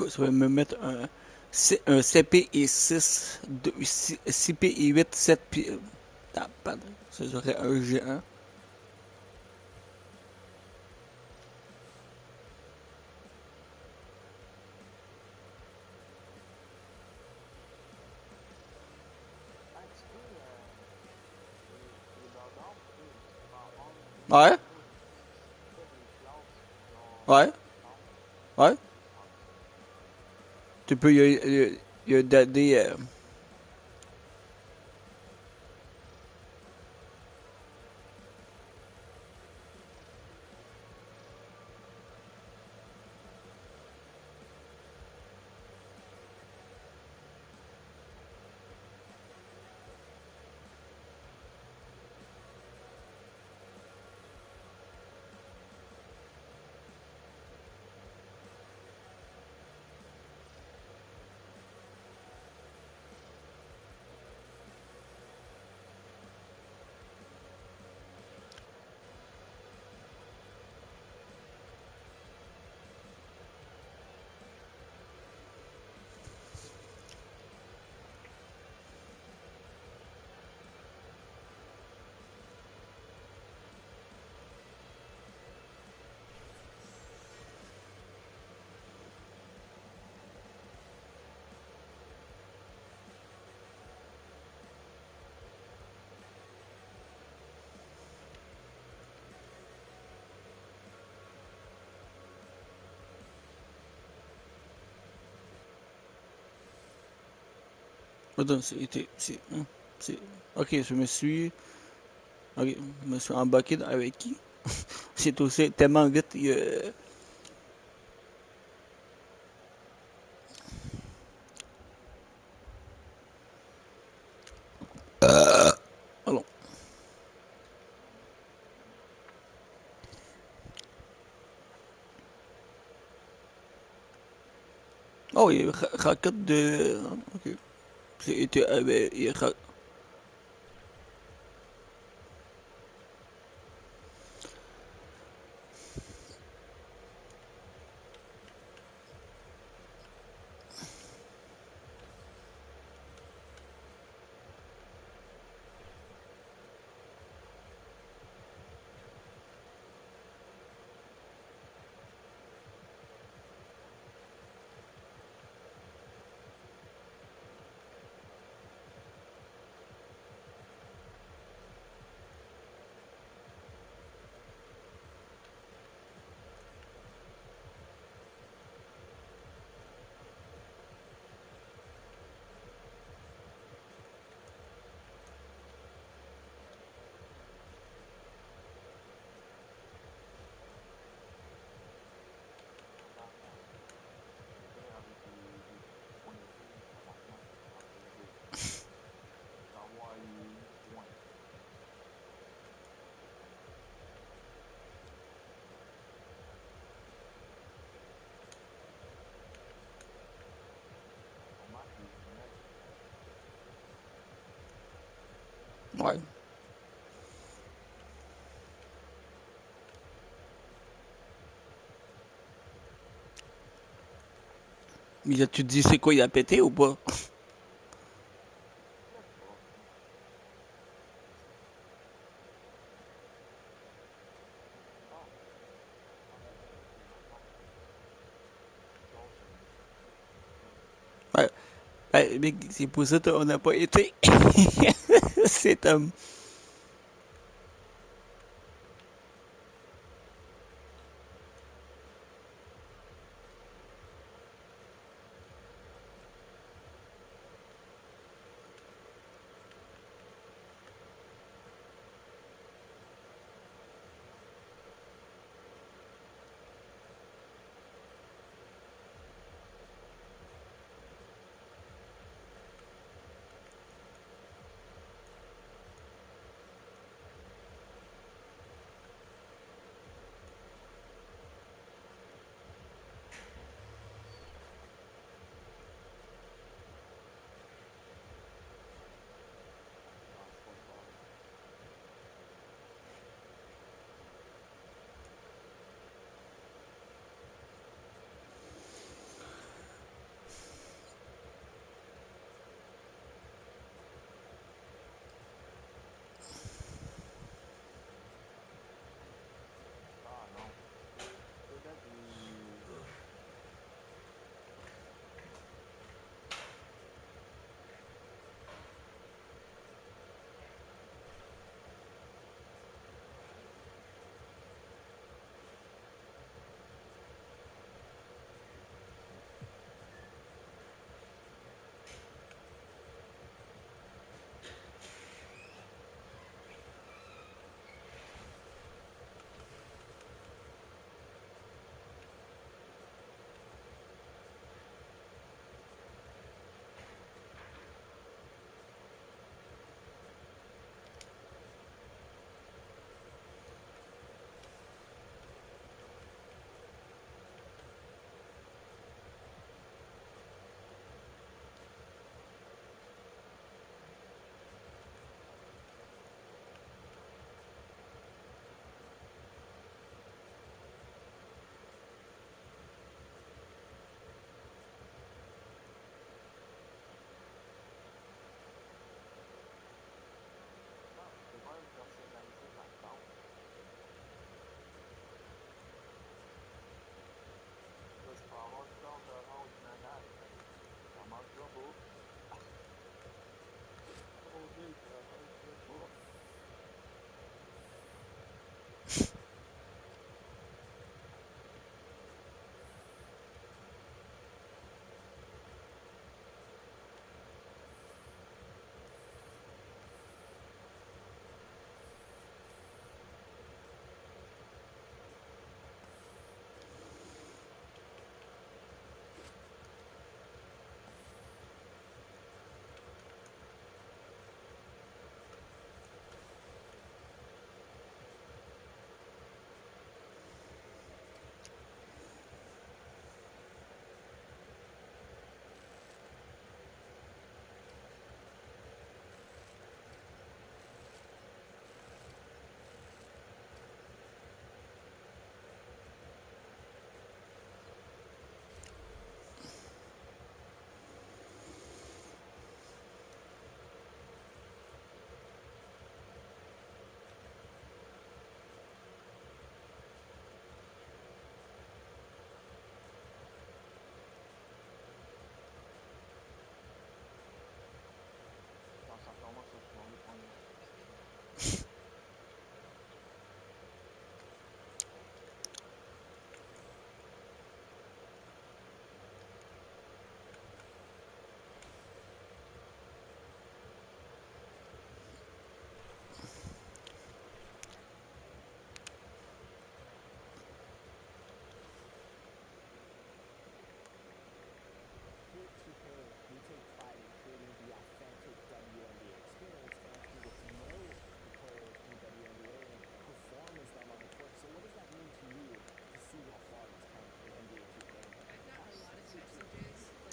Ça va me mettre un CPI 6, CPI 8, 7, puis... Ah, pardon, ça serait un G1. Ouais, ouais, ouais. Tu peux y a des... Attends, c'est... Ok, je me suis... Ok, je me suis embarqué avec qui? C'est aussi tellement vite. Allons. Oh, il y a raquette de... Ok. C'était avec... Ouais. Mais là, tu te dis c'est quoi, il a pété ou pas? Ouais. Ouais, mais c'est pour ça qu'on n'a pas été. C'est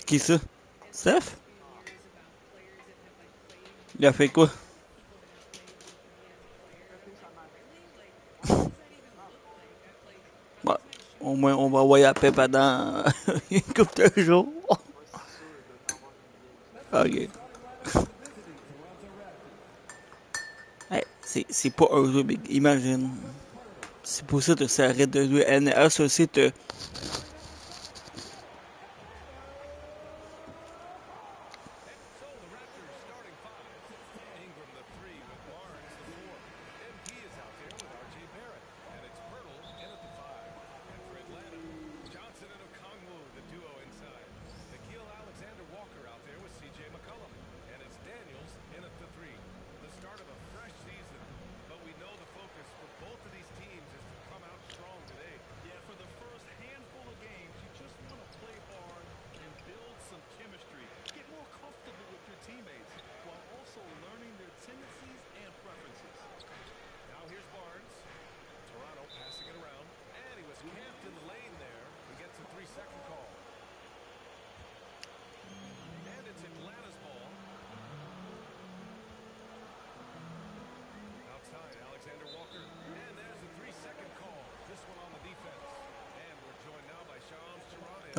Qui ça? Steph? Il a fait quoi? Ouais. Au moins, on va envoyer la paix pendant une couple de jours. Ok. Hey, c'est pas un jeu, big. Imagine. C'est pour ça que ça arrête de jouer NA, ça aussi, te.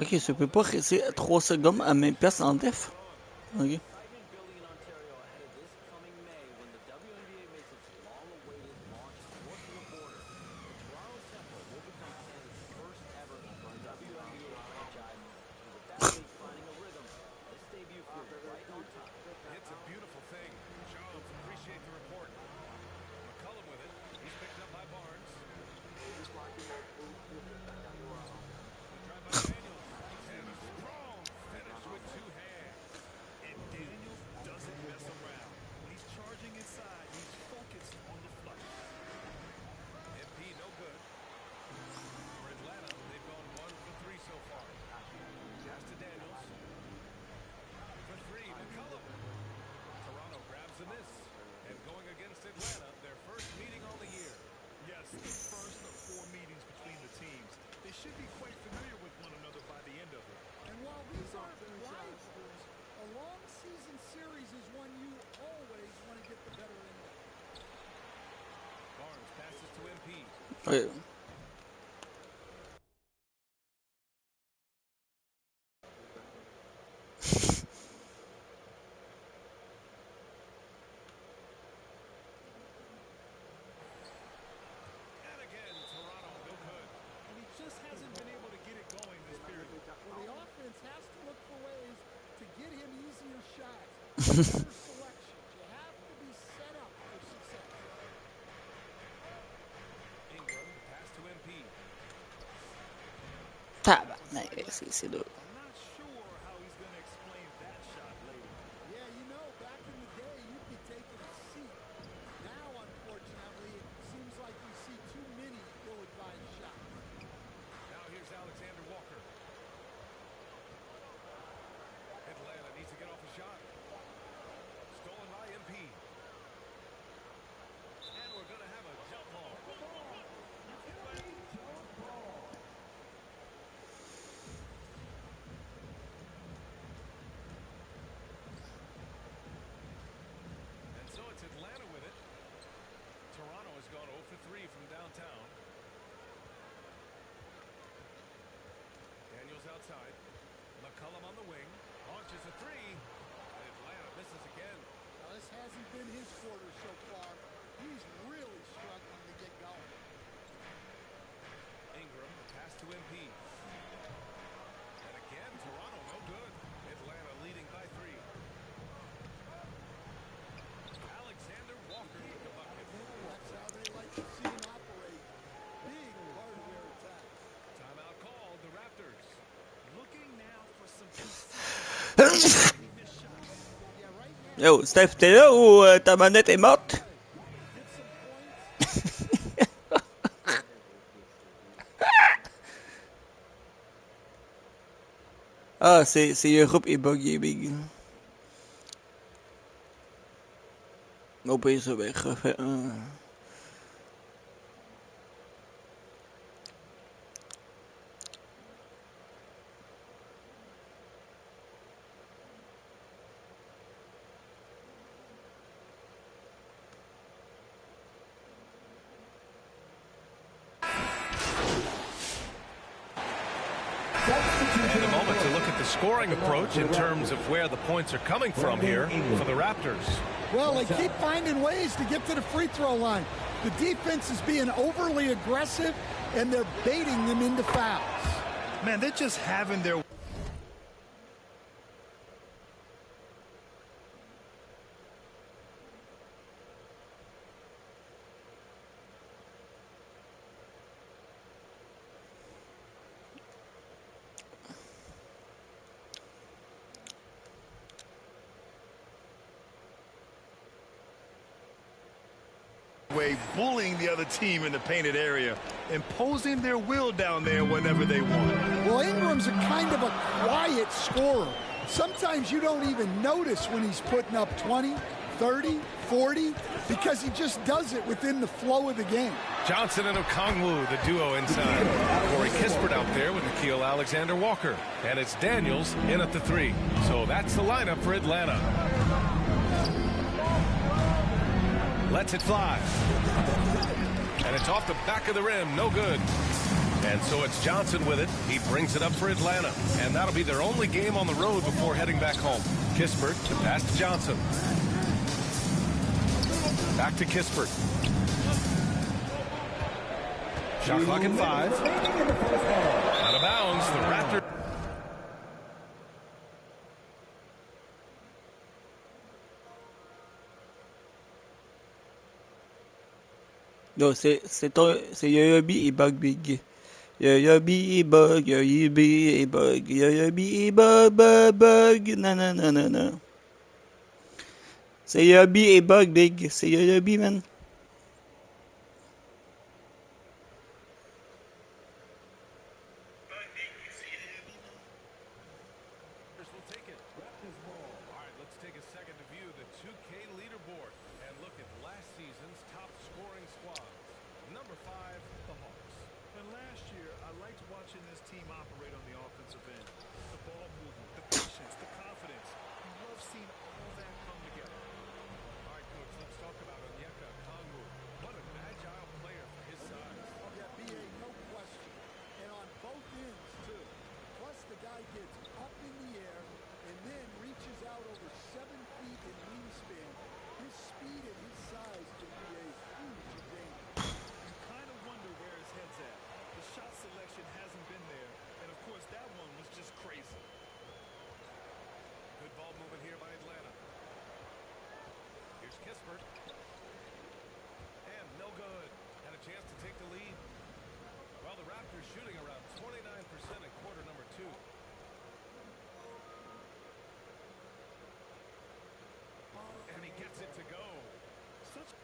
Ok, ça peut pas rester 3 secondes à même place en def. Ok. Ouais. Tabarnak, c'est là. Yo, Steph, t'es là ou ta manette est morte? Ah, c'est Europe est buggé, big. Au pays, ça va refait un. scoring approach in terms of where the points are coming from here for the Raptors. Well, they keep finding ways to get to the free throw line. The defense is being overly aggressive, and they're baiting them into fouls. Man, they're just having their... way, bullying the other team in the painted area, imposing their will down there whenever they want. Well, Ingram's a kind of a quiet scorer. Sometimes you don't even notice when he's putting up 20, 30, 40, because he just does it within the flow of the game. Johnson and Okongwu, the duo inside. Corey Kispert out there with Nickeil Alexander-Walker. And it's Daniels in at the 3. So that's the lineup for Atlanta. Lets it fly. And it's off the back of the rim. No good. And so it's Johnson with it. He brings it up for Atlanta. And that'll be their only game on the road before heading back home. Kispert to pass to Johnson. Back to Kispert. Shot clock at 5. Out of bounds. The Raptors. Non, c'est Yoyobi et Bug Big. Yoyobi et Bug, Yoyobi et Bug, Yoyobi et Bug, non. C'est Yoyobi et Bug Big, c'est Yoyobi, man. Kispert. And no good. Had a chance to take the lead. Well, the Raptors shooting around 29% in quarter number 2. And he gets it to go. Such...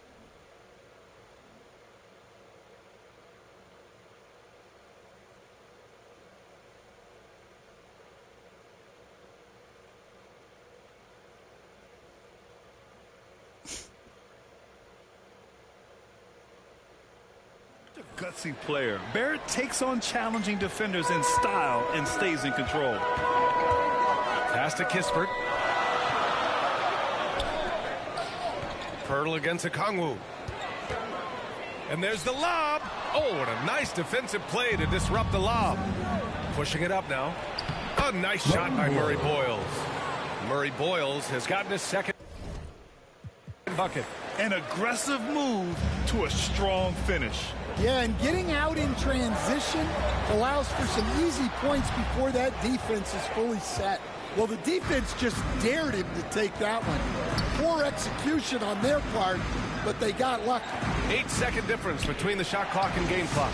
Gutsy player. Barrett takes on challenging defenders in style and stays in control. Pass to Kispert. Poeltl against Okongwu. And there's the lob. Oh, what a nice defensive play to disrupt the lob. Pushing it up now. A nice shot by Murray Boyles. Murray Boyles has gotten his second bucket. An aggressive move to a strong finish. Yeah, and getting out in transition allows for some easy points before that defense is fully set. Well, the defense just dared him to take that one. Poor execution on their part, but they got lucky. 8-second difference between the shot clock and game clock.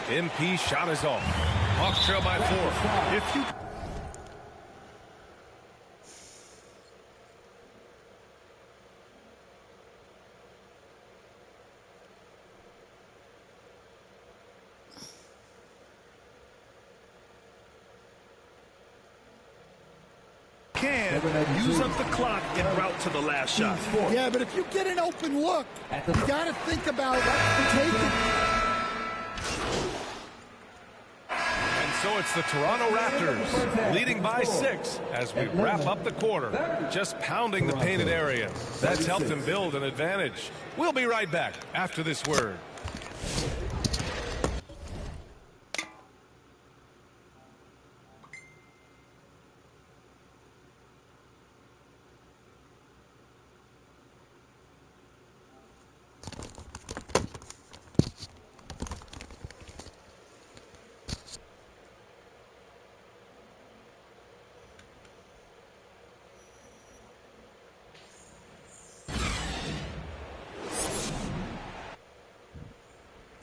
MP shot is off. Hawks trail by 4. If you... use up the clock en route to the last shot. Yeah, but if you get an open look, you got to think about taking. And so it's the Toronto Raptors leading by 6 as we wrap up the quarter. Just pounding the painted area. That's helped them build an advantage. We'll be right back after this word.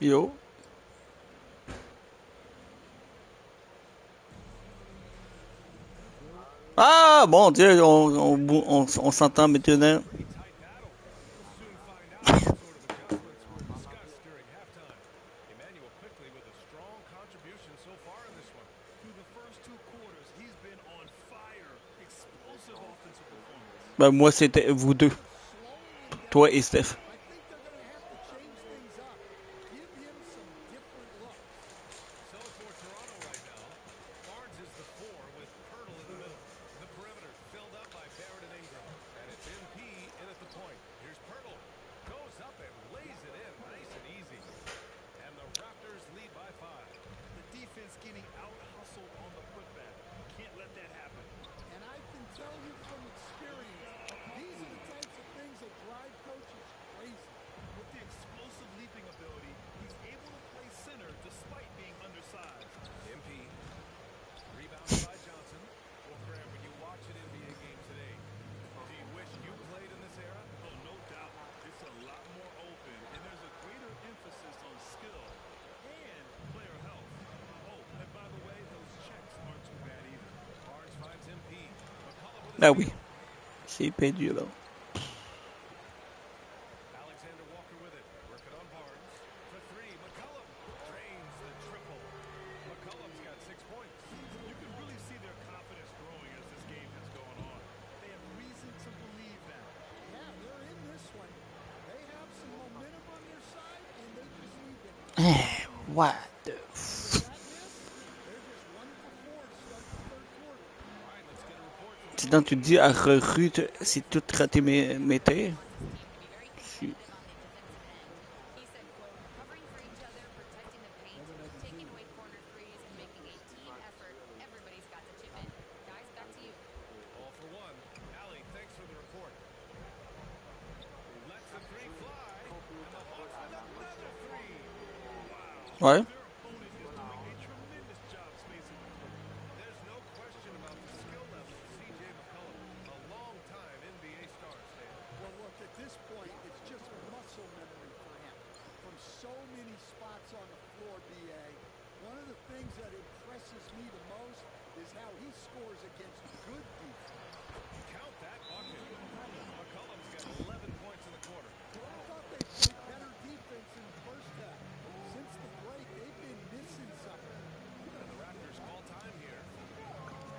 Yo. Ah, mon Dieu, on s'entend maintenant. Pretty tight battle. We'll soon find out what sort of adjustments were discussed during halftime. Emmanuel quickly with a strong contribution so far in this one. Through the first 2 quarters, he's been on fire. Explosive offensive performance. Ben, moi, c'était vous deux. Slowing down. Toi et Steph. I think they're going to have to change things up. Give him some different looks. So for Toronto right now, Barnes is the 4 with Pirtle in the middle. The perimeter filled up by Barrett and Ingram. And it's MP in at the point. Here's Pirtle. Goes up and lays it in nice and easy. And the Raptors lead by 5. The defense getting out-hustled on the putback. Can't let that happen. And I can tell you from experience, these are the types of things that drive coaches crazy. With the explosive leaping ability, he's able to play center despite being undersized. MP. Rebounded by Johnson. Well, Graham, when you watch an NBA game today, do you wish you played in this era? Oh, no doubt. It's a lot more open, and there's a greater emphasis on skill and player health. Oh, and by the way, those checks aren't too bad either. Barnes finds MP. McCullough with a Ben steal. oui. C'est perdu, là. Alexander Walker with it. Working on Barnes. For 3. McCullough drains the triple. McCullough's got 6 points. You can really see their confidence growing as this game has gone on. They have reason to believe that. Yeah, they're in this one. They have some momentum on their side, and they just need to What the that miss. They're just 1 for 4 to start the third quarter. All right, let's get a report from C'est quand tu dis à recrue, c'est tout raté mes terres. He said, quote, covering for each other, protecting the paint, taking away corner threes, and making a team effort. Everybody's got to chip in. Guys, back to you. all for 1. Allie, thanks for the report. Lets the 3 fly. And the Hawks with another 3. Ouais. Their opponent is doing a tremendous job spacing the floor. There's no question about the skill level of C.J. McCollum, a long-time NBA star, Stan. Well, look, at this point, it's just muscle memory for him. From so many spots on the floor, B.A., one of the things that impresses me the most is how he scores against good defense. Count that bucket. McCollum's got 11 points in the quarter. Well, I thought they played better defense in the first half. Since the break, they've been missing something. And the Raptors call time here.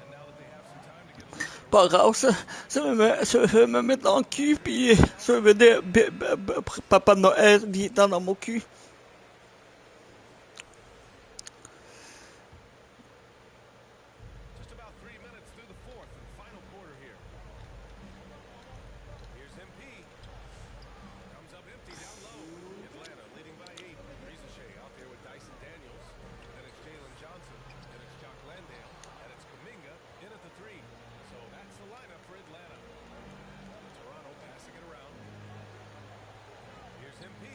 And now that they have some time to get a little Pas grave, ça veut me mettre dans le cul, puis ça veut dire Papa Noël vient dans mon cul. just about 3 minutes through the 4th and final quarter here. Here's MP. Comes up empty down low. Atlanta leading by 8. Rieseshay out there with Dyson Daniels. Then it's Jalen Johnson. Then it's Jock Landale. And it's Kuminga in at the 3. So that's the lineup for Atlanta. Toronto passing it around. Here's MP.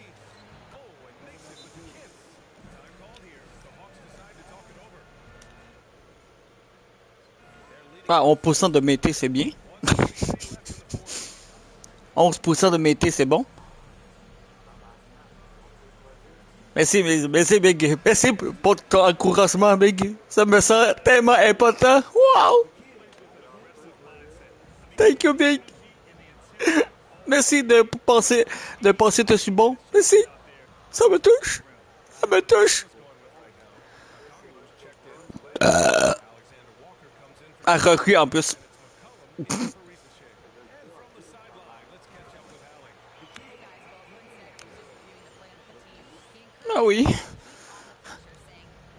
Oh, and makes it with the kiss. Time called here. The Hawks decide to talk it over. Ah, 11% de mété, c'est bien. 11% de mété, c'est bon. Merci, Big. Merci pour ton encouragement, Big. Ça me sent tellement important. Wow! Thank you, Big. Merci de penser que je suis bon. Merci. Ça me touche. Ça me touche. À recrue en plus. Ah oui. Saying you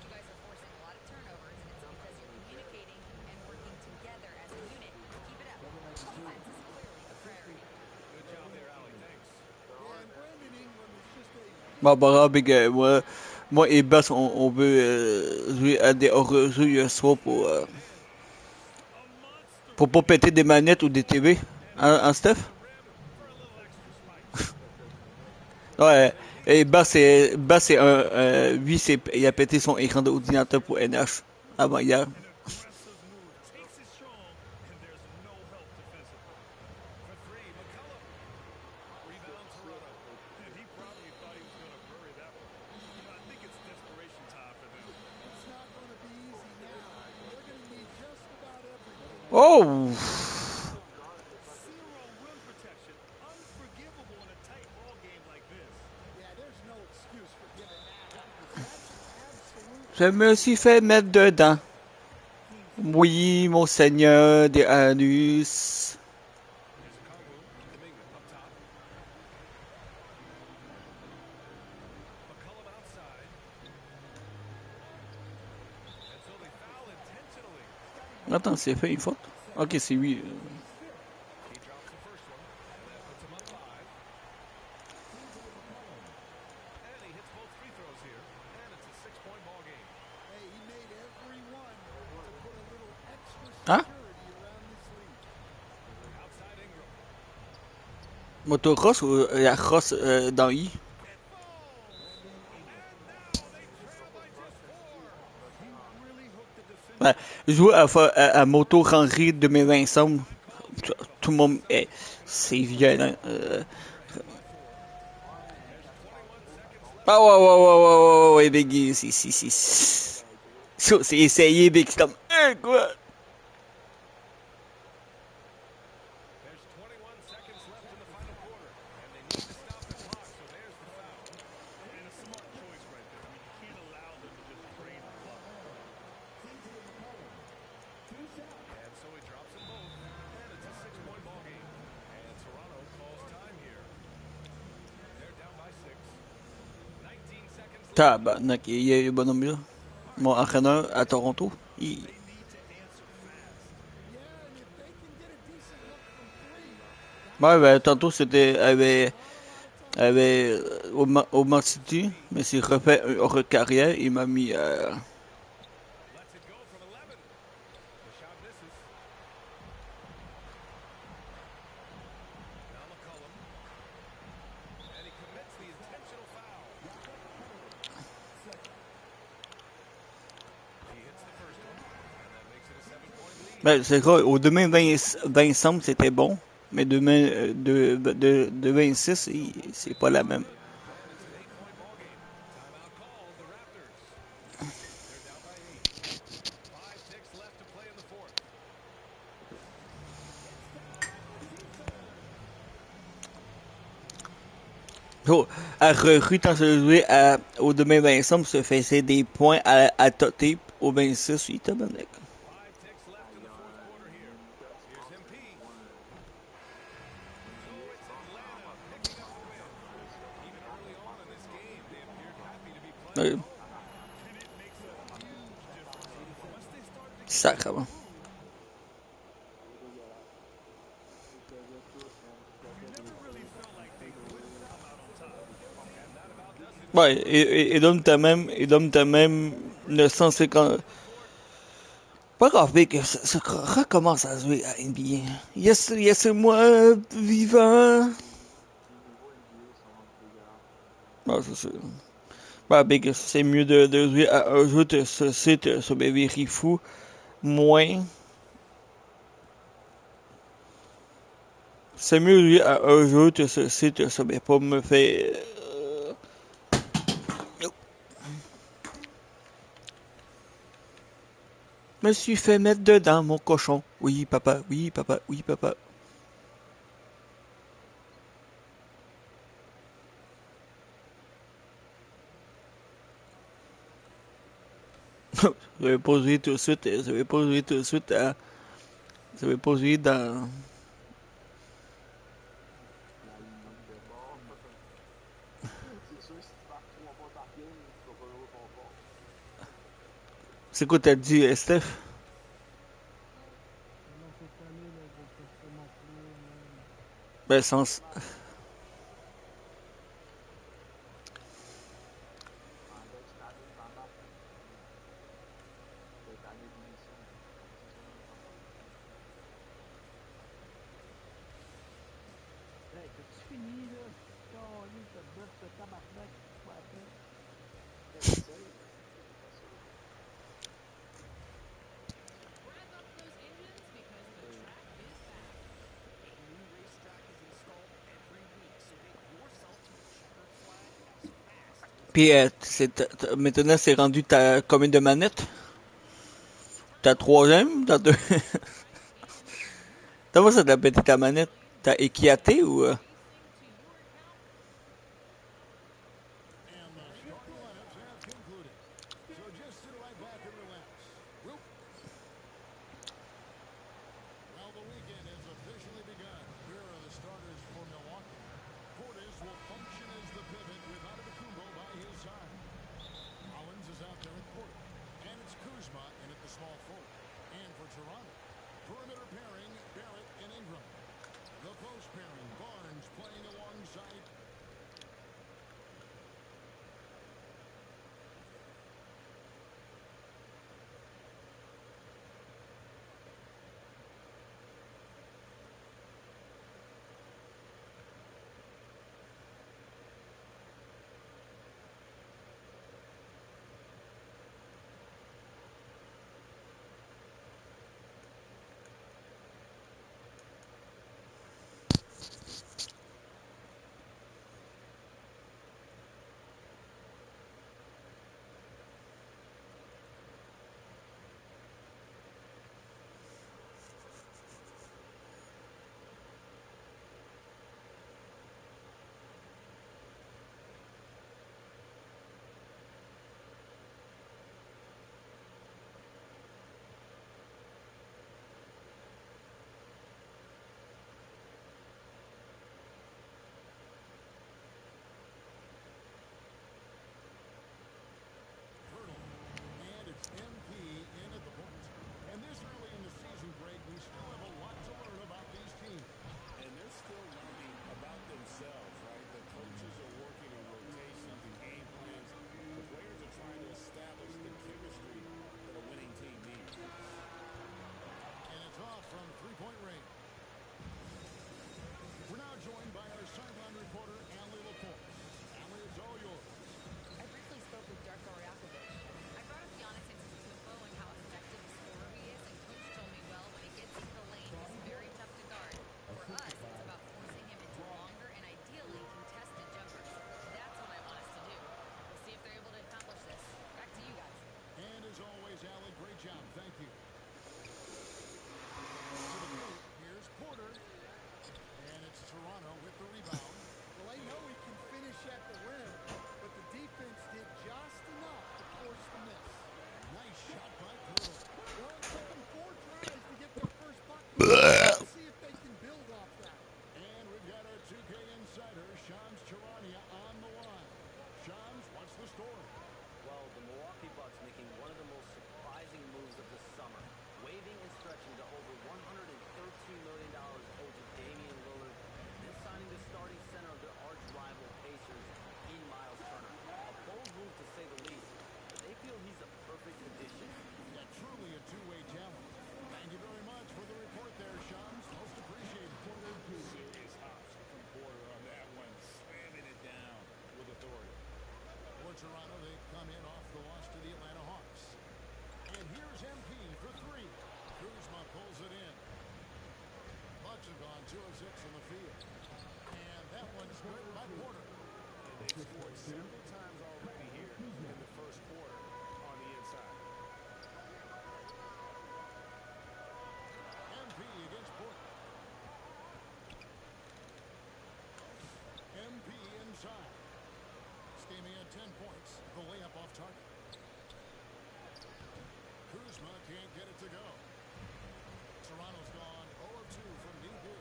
guys are forcing a lot of turnovers, and it's because you're communicating and working together as a unit. Keep it up. Defense is clearly a priority. Good job there, Allie. Thanks. And Brandon Ingram is just a Bon, bah, Big, moi et Bass, on veut jouer à des hors-jeux hier soir pour pas péter des manettes ou des TV. Hein, Steph? Ouais. Et Bass, lui, il a pété son écran d'ordinateur pour NH avant hier. Aggressive move takes it strong, and there's no help defensively. For 3, McCollum. Rebound Toronto. And he probably thought he was going to bury that one. Oh! Zero rim protection. Unforgivable in a tight ball game like this. Yeah, there's no excuse for giving that up. 'Cause that's absolute. Je me suis fait mettre dedans. Oui, mon seigneur des anus. Here's Congu, Kuminga up top. McCollum outside. And so they foul intentionally. Attends, c'est fait une faute? Ok, c'est lui. He drops the first one. And that puts him up 5. And he hits both free throws here. And it's a 6-point ball game. Hey, he made every one to put a little extra Hein? security around this lead. Outside Ingram. Motocross ou la cross dans I? It falls. And now they trail by just 4. He really hooked the defender. Ben, jouer à Moto Grand Prix 2025, tout le monde. C'est violent. Ah ouais, ouais, ouais, ouais, ouais, ouais, Biggie, c'est essayé, Big, c'est comme, quoi? There's 21 seconds left in the final quarter. And they need to stop the clock, so there's the foul. And a smart choice right there. I mean, you can't allow them to just drain the clock. And so he drops them both. And it's a 6-point ball game. And Toronto calls time here. They're down by 6. 19 seconds left. Tabarnak, il y a eu bonhomme là. Mon entraîneur à Toronto. They need to answer fast. Yeah, and if they can get a decent look from three, Ouais, ben, tantôt c'était avec Oman City, mais s'il refait une carrière, il m'a mis. Lets it go from 11. The shot misses. Now McCollum. And he commits the intentional foul. He hits the first one. And that makes it a 7-point lead. Ben, c'est quoi, au 2020 c'était bon, mais demain, de 26, c'est pas la même. It's an 8-point ball game. Timeout called. The Raptors. They're down by 8. 5 ticks left to play in the fourth. Oh, à recrue, quand je jouais au 2025, se faisait des points à Toté au 26, il était bon. 5 ticks left in the fourth quarter here. Here's MP. So it's Atlanta picking up the win. Even early on in this game, they appeared happy to be playing at home. Sacrement. Ouais, et donne ta même 950. Pas grave, Big, ça recommence à jouer à NBA. Yes, moi, vivant. Ouais, c'est ça. Bah, Big, c'est mieux de jouer à un jeu de ce site sur Baby Fou, moins. C'est mieux de jouer à un jeu de ce site sur pas me fait. Me suis fait mettre dedans, mon cochon. Oui, papa, oui, papa, oui, papa. Je vais pas jouer tout de suite, je vais pas jouer tout de suite à... Je vais pas jouer dans... C'est quoi t'as dit, Steph? Ben, sans... Rev up those engines because the track is back. A new racetrack is installed every week, so get yourself to the checkered flag as fast. Puis, maintenant, c'est rendu ta combien de manettes? Ta troisième? Ta deux? T'as vu ça t'a pété ta manette? T'as équiaté ou... And the starting lineups have concluded. So just sit right back and relax. Well, the weekend has officially begun. Here are the starters for Milwaukee. Portis will function as the pivot with Antetokounmpo by his side. Collins is out there at point. And it's Kuzma in at the small forward. And for Toronto, perimeter pairing, Barrett and Ingram. The post pairing, Barnes playing alongside. And it's MP in at the point. And this early in the season, Greg, we still have a lot to learn about these teams. And they're still learning about themselves, right? The coaches are working on rotations and game plans. The players are trying to establish the chemistry that a winning team needs. And it's off from three-point range. We're now joined by our sideline reporter, Allie Laporte. Allie, it's all yours. I briefly spoke with Darko Rajakovic. I brought up Giannis Antetokounmpo and how effective a scorer he is, and Coach told me, well, when he gets into the lane, he's very tough to guard. For us, it's about forcing him into longer and ideally contested jumpers. That's what I want us to do. We'll see if they're able to accomplish this. Back to you guys. And as always, Allie, great job. Thank you. To the paint, here's Porter. And it's Toronto with the rebound. Well, they know he can finish at the rim, but the defense did just enough to force the miss. Nice shot by Poole. Well, it took them 4 tries to get their first bucket. Let's see if they can build off that. And we've got our 2K insider, Shams Charania, on the line. Shams, what's the story? Well, the Milwaukee Bucks making one of the most surprising moves of the summer, waiving and stretching to over $113 million owed to Damian Lillard, and signing the starting center of their arch rival Pacers in Miles Turner. A bold move to say the least, but they feel he's a perfect addition. Yeah, truly a two-way talent. Thank you very much for the report there, Shams. Most appreciated. Serious hops from Porter on that one, slamming it down with authority. For Toronto, they come in off the loss to the Atlanta Hawks. And here's MP for three. Kuzma pulls it in. Bucks have gone 2 of 6 in the field. And that one's good by Porter. And they've scored several times already here in the first quarter on the inside. MP against Porter. MP inside. Scheming at 10 points. The layup off target. Kuzma can't get it to go. Toronto's gone 0 of 2 from deep here.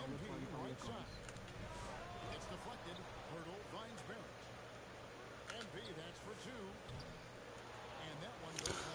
MP right side. It's deflected. Hurdle finds Barrett. MP, that's for 2. And that one goes home.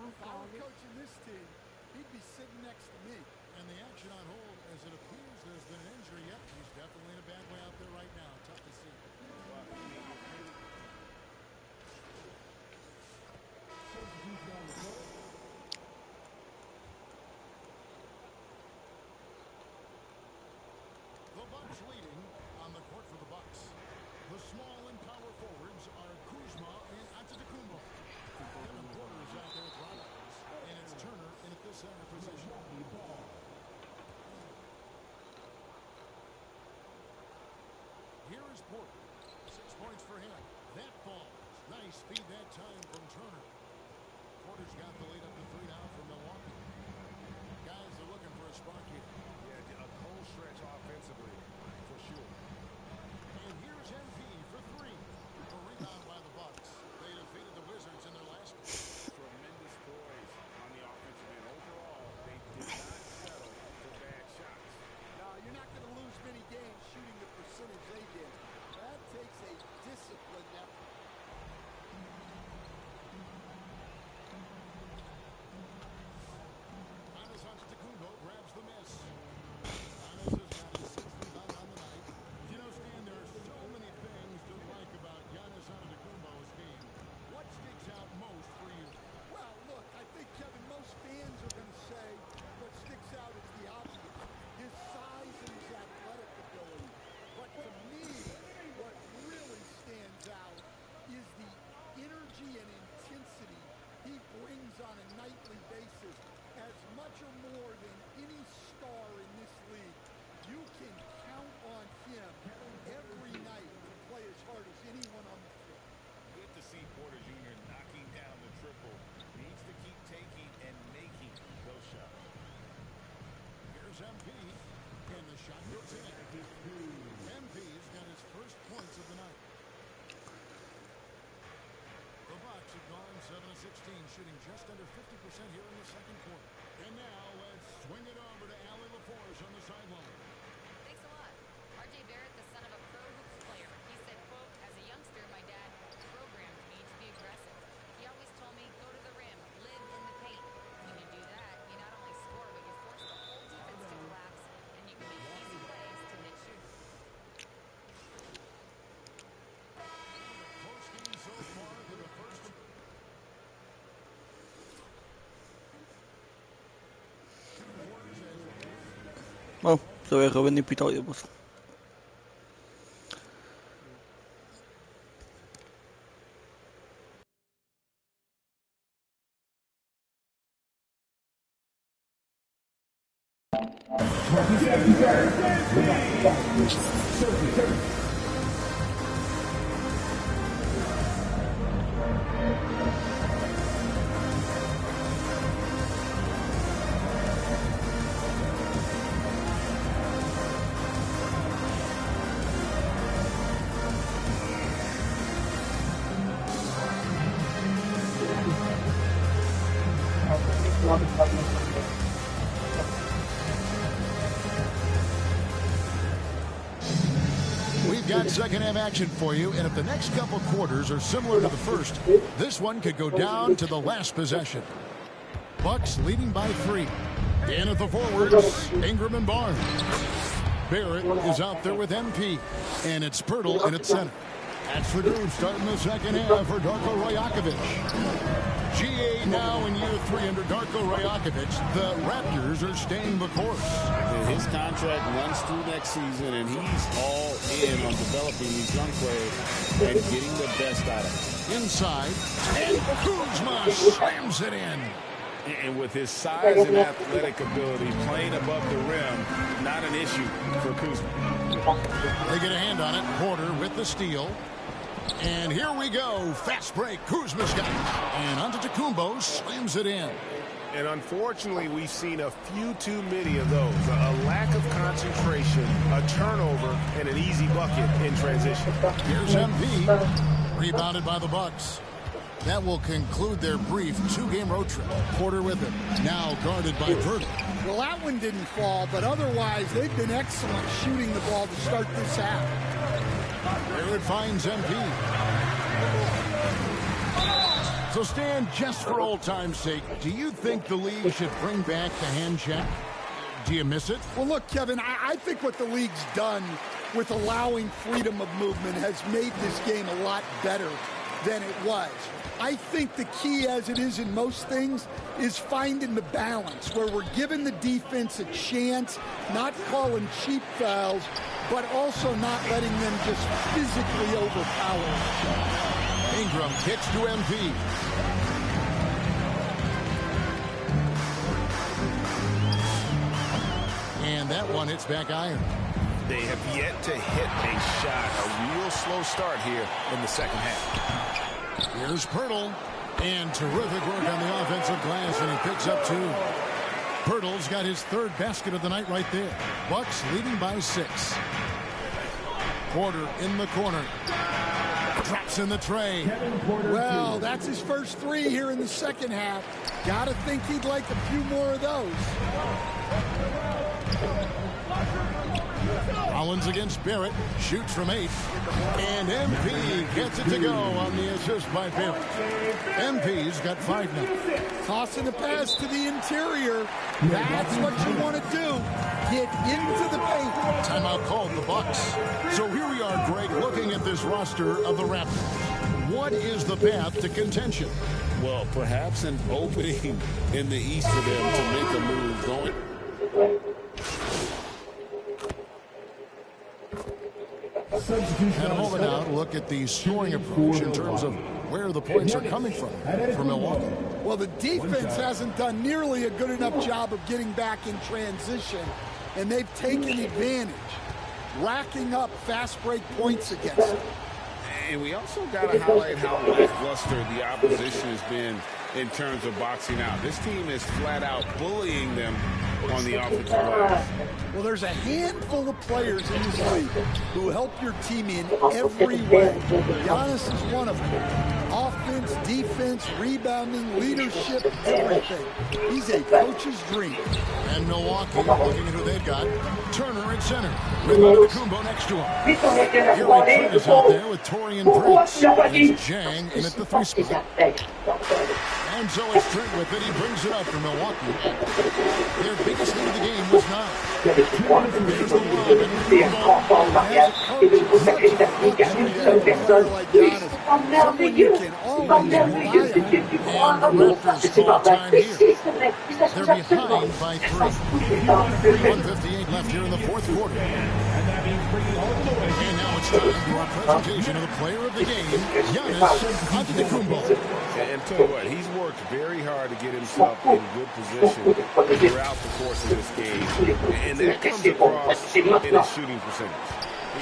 If I were coaching this team, he'd be sitting next to me. And the action on hold, as it appears there's been an injury. Yep, he's definitely in a bad way out there right now. Tough to see. The Bucks leading on the court for the Bucks. The small and power forwards are Kuzma and Antetokounmpo. Kevin Porter is out there with Rollins, and it's Turner in at the center position. Here is Porter. 6 points for him. That falls. Nice feed that time from Turner. Porter's got the lead up to 3 now from Milwaukee. Guys are looking for a spark here. Yeah, a cold stretch offensively, for sure. And here's MP for 3. A rebound by the Bucks. They defeated the Wizards in their last game. Tremendous poise on the offensive end. Overall, they did not settle for bad shots. No, you're not going to lose many games shooting the percentage they did. That takes a disciplined effort. Giannis Antetokounmpo grabs the miss. Giannis has got his 6th rebound on the night. You know, Stan, there are so many things to like about Giannis Antetokounmpo's game. What sticks out most for you? Well, look, I think, Kevin, most fans are going to say what sticks out is the obvious. His size and his athletic ability. But to me, what really stands out is the energy and intensity he brings on a nightly basis. As much or more than any star in this league, you can count on him every night to play as hard as anyone on the floor. Good to see Porter Jr. knocking down the triple. Needs to keep taking and making those shots. Here's MP, and the shot goes in. MP's got his first points of the night. The Bucks have gone 7 of 16, shooting just under 50% here in the second quarter. And now let's swing it over to Allie LaForce on the sideline. Thanks a lot. R.J. Barrett, the son of a pro hoops player. He said, quote, as a youngster, my dad programmed me to be aggressive. He always told me, go to the rim, live in the paint. When you do that, you not only score, but you force the whole defense to collapse, and you can make easy plays to hit shooters. Close game so far to the first. Bon, ça va revenir plus tard, les boss. We've got second half action for you, and if the next couple quarters are similar to the first, this one could go down to the last possession. Bucks leading by 3. In at the forwards, Ingram and Barnes. Barrett is out there with MP, and it's Pirtle in at center. That's the group starting the second half for Darko Rajakovic. GA now in year 3 under Darko Rajakovic. The Raptors are staying the course. And his contract runs through next season, and he's all in on developing these young players and getting the best out of them. Inside, and Kuzma slams it in. And with his size and athletic ability, playing above the rim, not an issue for Kuzma. They get a hand on it. Porter with the steal. And here we go. Fast break. Kuzma's got it. And Antetokounmpo slams it in. And unfortunately, we've seen a few too many of those. A lack of concentration, a turnover, and an easy bucket in transition. Here's MP. Rebounded by the Bucks. That will conclude their brief 2-game road trip. Porter with it. Now guarded by Pirtle. Well, that one didn't fall, but otherwise they've been excellent shooting the ball to start this half. There it finds MP. So, Stan, just for old time's sake, do you think the league should bring back the hand check? Do you miss it? Well, look, Kevin, I think what the league's done with allowing freedom of movement has made this game a lot better than it was. I think the key, as it is in most things, is finding the balance where we're giving the defense a chance, not calling cheap fouls, but also not letting them just physically overpower each other. Ingram kicks to MP. And that one hits back iron. They have yet to hit a shot. A real slow start here in the second half. Here's Pirtle. And terrific work on the offensive glass, and he picks up 2. Pirtle's got his 3rd basket of the night right there. Bucks leading by 6. Porter in the corner. Drops in the tray. Well, that's his first 3 here in the second half. Gotta think he'd like a few more of those. Rollins against Barrett. Shoots from 8. And MP gets it to go on the assist by Barrett. MP's got 5 now. Tossing a pass to the interior. That's what you want to do. Get into the paint. Timeout called the Bucks. So here we are, Greg, looking at this roster of the Raptors. What is the path to contention? Well, perhaps an opening in the East for them to make a move going. And a moment now to look at the scoring approach in terms of where the points are coming from for Milwaukee. Well, the defense hasn't done nearly a good enough job of getting back in transition, and they've taken advantage, racking up fast break points against them. And we also got to highlight how lackluster the opposition has been in terms of boxing out. This team is flat out bullying them on the offensive glass. Well, there's a handful of players in this league who help your team in every way. Giannis is one of them. Offense, defense, rebounding, leadership, everything. He's a coach's dream. And Milwaukee, looking at who they've got, Turner at center, with Antetokounmpo next to him. Gary Trent is out there with Torian Prince. It's Jang in at the 3 spot. And so it's Trent with it. He brings it up for Milwaukee. Their biggest lead of the game was 9. There's the lob, and someone you can always rely on. And the Raptors call time here. They're behind by 3. 1:58 left here in the 4th quarter. And now it's time for our presentation of the player of the game, Giannis Antetokounmpo. And tell you what, he's worked very hard to get himself in good position throughout the course of this game. And that comes across in his shooting percentage.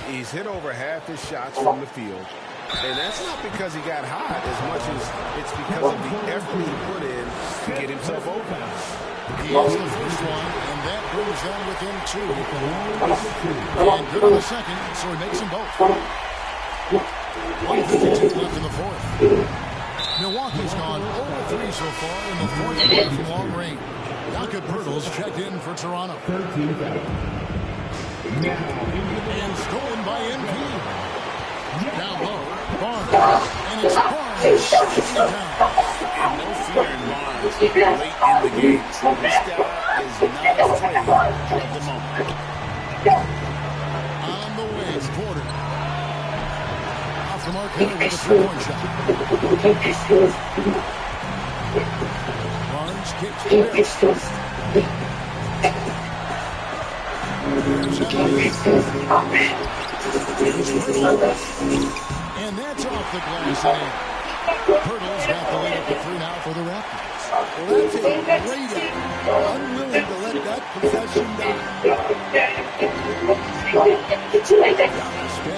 He's hit over half his shots from the field. And that's not because he got hot as much as it's because of the effort he put in to get himself open. He is the first one, and that brings them within 2. And good on the second, so he makes them both. 1:52 left in the 4th. Milwaukee's gone 0-3 so far in the 4th quarter from long range. Jakob Poeltl's checked in for Toronto. And stolen by MP. Down low, Barnes. And it's Barnes shooting it down. And no fear in Barnes late in the game. This guy is not afraid of the moment. On the way, Porter. Off the mark here with a 3-point shot. Barnes kicks to Barrett. And that's off the glass and in. Pirtle's got the lead up to 3 now for the Raptors. Well, that's a great effort. Unwilling to let that possession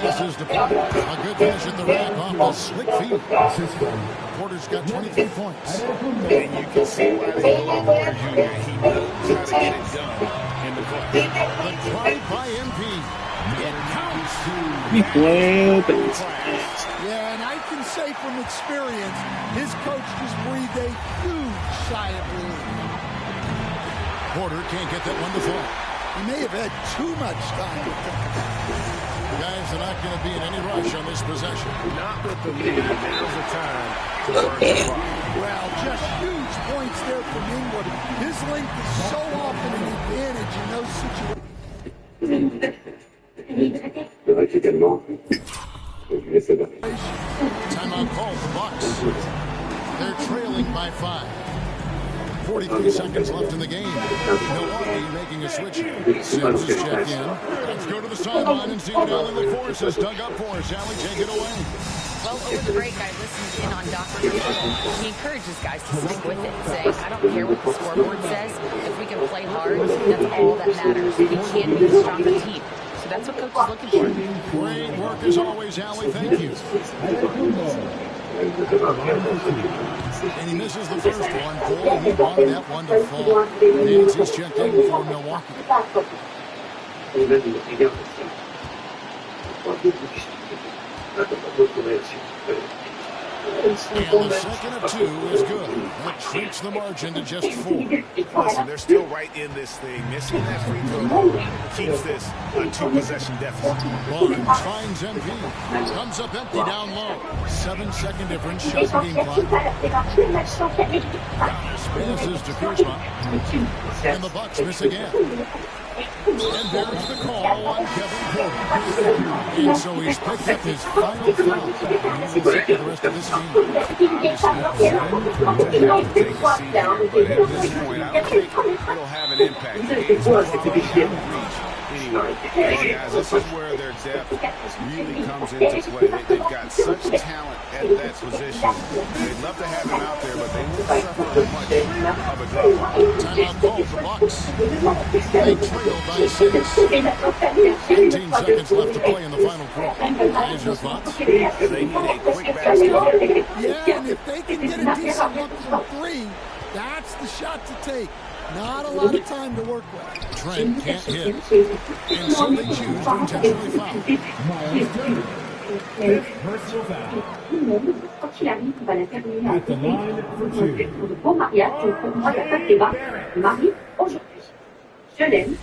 Passes to Porter. A good finish at the rack off the slick feed. Porter's got 23 points. And you can see why they love Porter Jr. He knows how to get it done in the clutch. The drive by MP. It counts. Yeah, and I can say from experience, his coach just breathed a huge sigh of relief. Porter can't get that one to fall. He may have had too much time to think about it. The guys are not going to be in any rush on this possession. Not with the lead. Now's the time to work the clock. Well, just huge points there from Ingram. His length is so often an advantage in those situations. Timeout called the Bucks. They're trailing by 5. 43 seconds left in the game. Milwaukee making a switch. Sims is checked in. Let's go to the sideline and see what Allie LaForce has dug up for us. Allie, take it away. Well, over the break, I listened in on Dr. Mitchell. He encourages guys to stick with it, saying, I don't care what the scoreboard says. If we can play hard, that's all that matters. We can be the stronger team. So that's what Coach is looking for. Great work as always, Allie. Thank you. And he misses the first one. Boy, he wanted that one to fall. Nancy's checked in for Milwaukee. And the second of 2 is good. That shrinks the margin to just 4. Listen, they're still right in this thing. Missing that free throw keeps this a 2-possession deficit. Barnes finds MP. Comes up empty down low. 7-second difference. Shot the game clock. Giannis passes to Kuzma. And the Bucks miss again. And there's the call on Kevin Porter. And so he's picked up his final foul. He will sit for the rest of this game. Take a seat here, but at this point, I don't think it'll have an impact. The game's probably out of reach anyway. Guys, this is where their depth really comes into play. They've got such talent at that position. They'd love to have him out there, but they won't suffer much of a drop. Timeout called the Bucks. They trail by 6. 18 seconds left to play in the final quarter. Guys, your thoughts? They need a quick basket. Yeah, and if they can get a decent look from 3, that's the shot to take. Not a lot of time to work with. Trent can't hit. And so they choose to intentionally foul. Personal foul. Quand il arrive, on va l'intervenir avec pour de beaux mariages. Donc pour moi, il n'y a pas de débat. Le mari, aujourd'hui, je l'aime,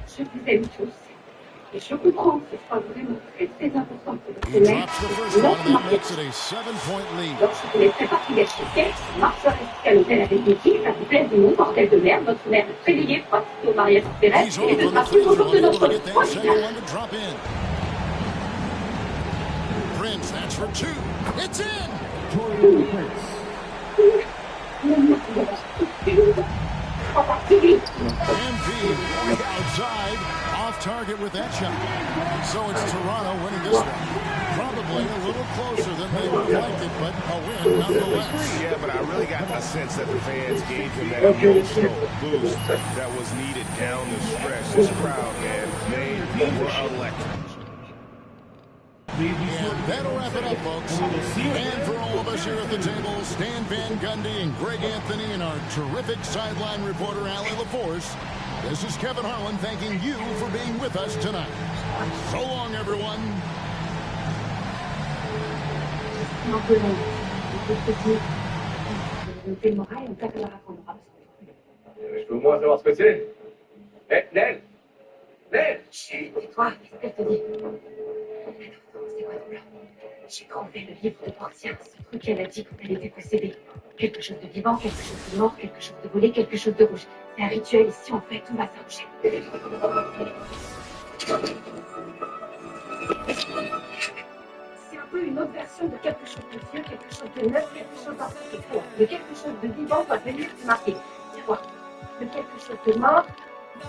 je vous aime tous. Et je comprends que ce soit vraiment très, très important pour votre He mère. drops the first one, and that makes it a 7-point lead. Lorsque vous laisserez partir des chaussées, marcherez jusqu'à l'hôtel avec une fille, ça vous plaise ou non, bordel de merde, votre mère est réveillée pour assister au mariage de ses rêves, He's et off ne on the sera free plus au jour throw, de able notre to get that second première. one to drop in. Prince, that's for 2. It's in! MP way outside, off target with that shot. So it's Toronto winning this one. Probably a little closer than they would have liked it, but a win nonetheless. Yeah, but I really got the sense that the fans gave him that emotional boost that was needed down the stretch. This crowd, man, they were electric. And that'll wrap it up, folks. And for all of us here at the table, Stan Van Gundy and Greg Anthony and our terrific sideline reporter, Allie LaForce, this is Kevin Harlan thanking you for being with us tonight. So long, everyone. Je peux au moins savoir ce que c'est. Eh, Nel! Nel! Chut, tais-toi, qu'est-ce qu'elle te dit? C'est quoi ton plan? J'ai trouvé le livre de Portia, ce truc qu'elle a dit quand elle était possédée. Quelque chose de vivant, quelque chose de mort, quelque chose de volé, quelque chose de rouge. C'est un rituel ici, en fait, on va s'arranger. C'est un peu une autre version de quelque chose de vieux, quelque chose de neuf, quelque chose d'artificiel. De quelque chose de vivant doit venir se marquer. Tu vois, de quelque chose de mort,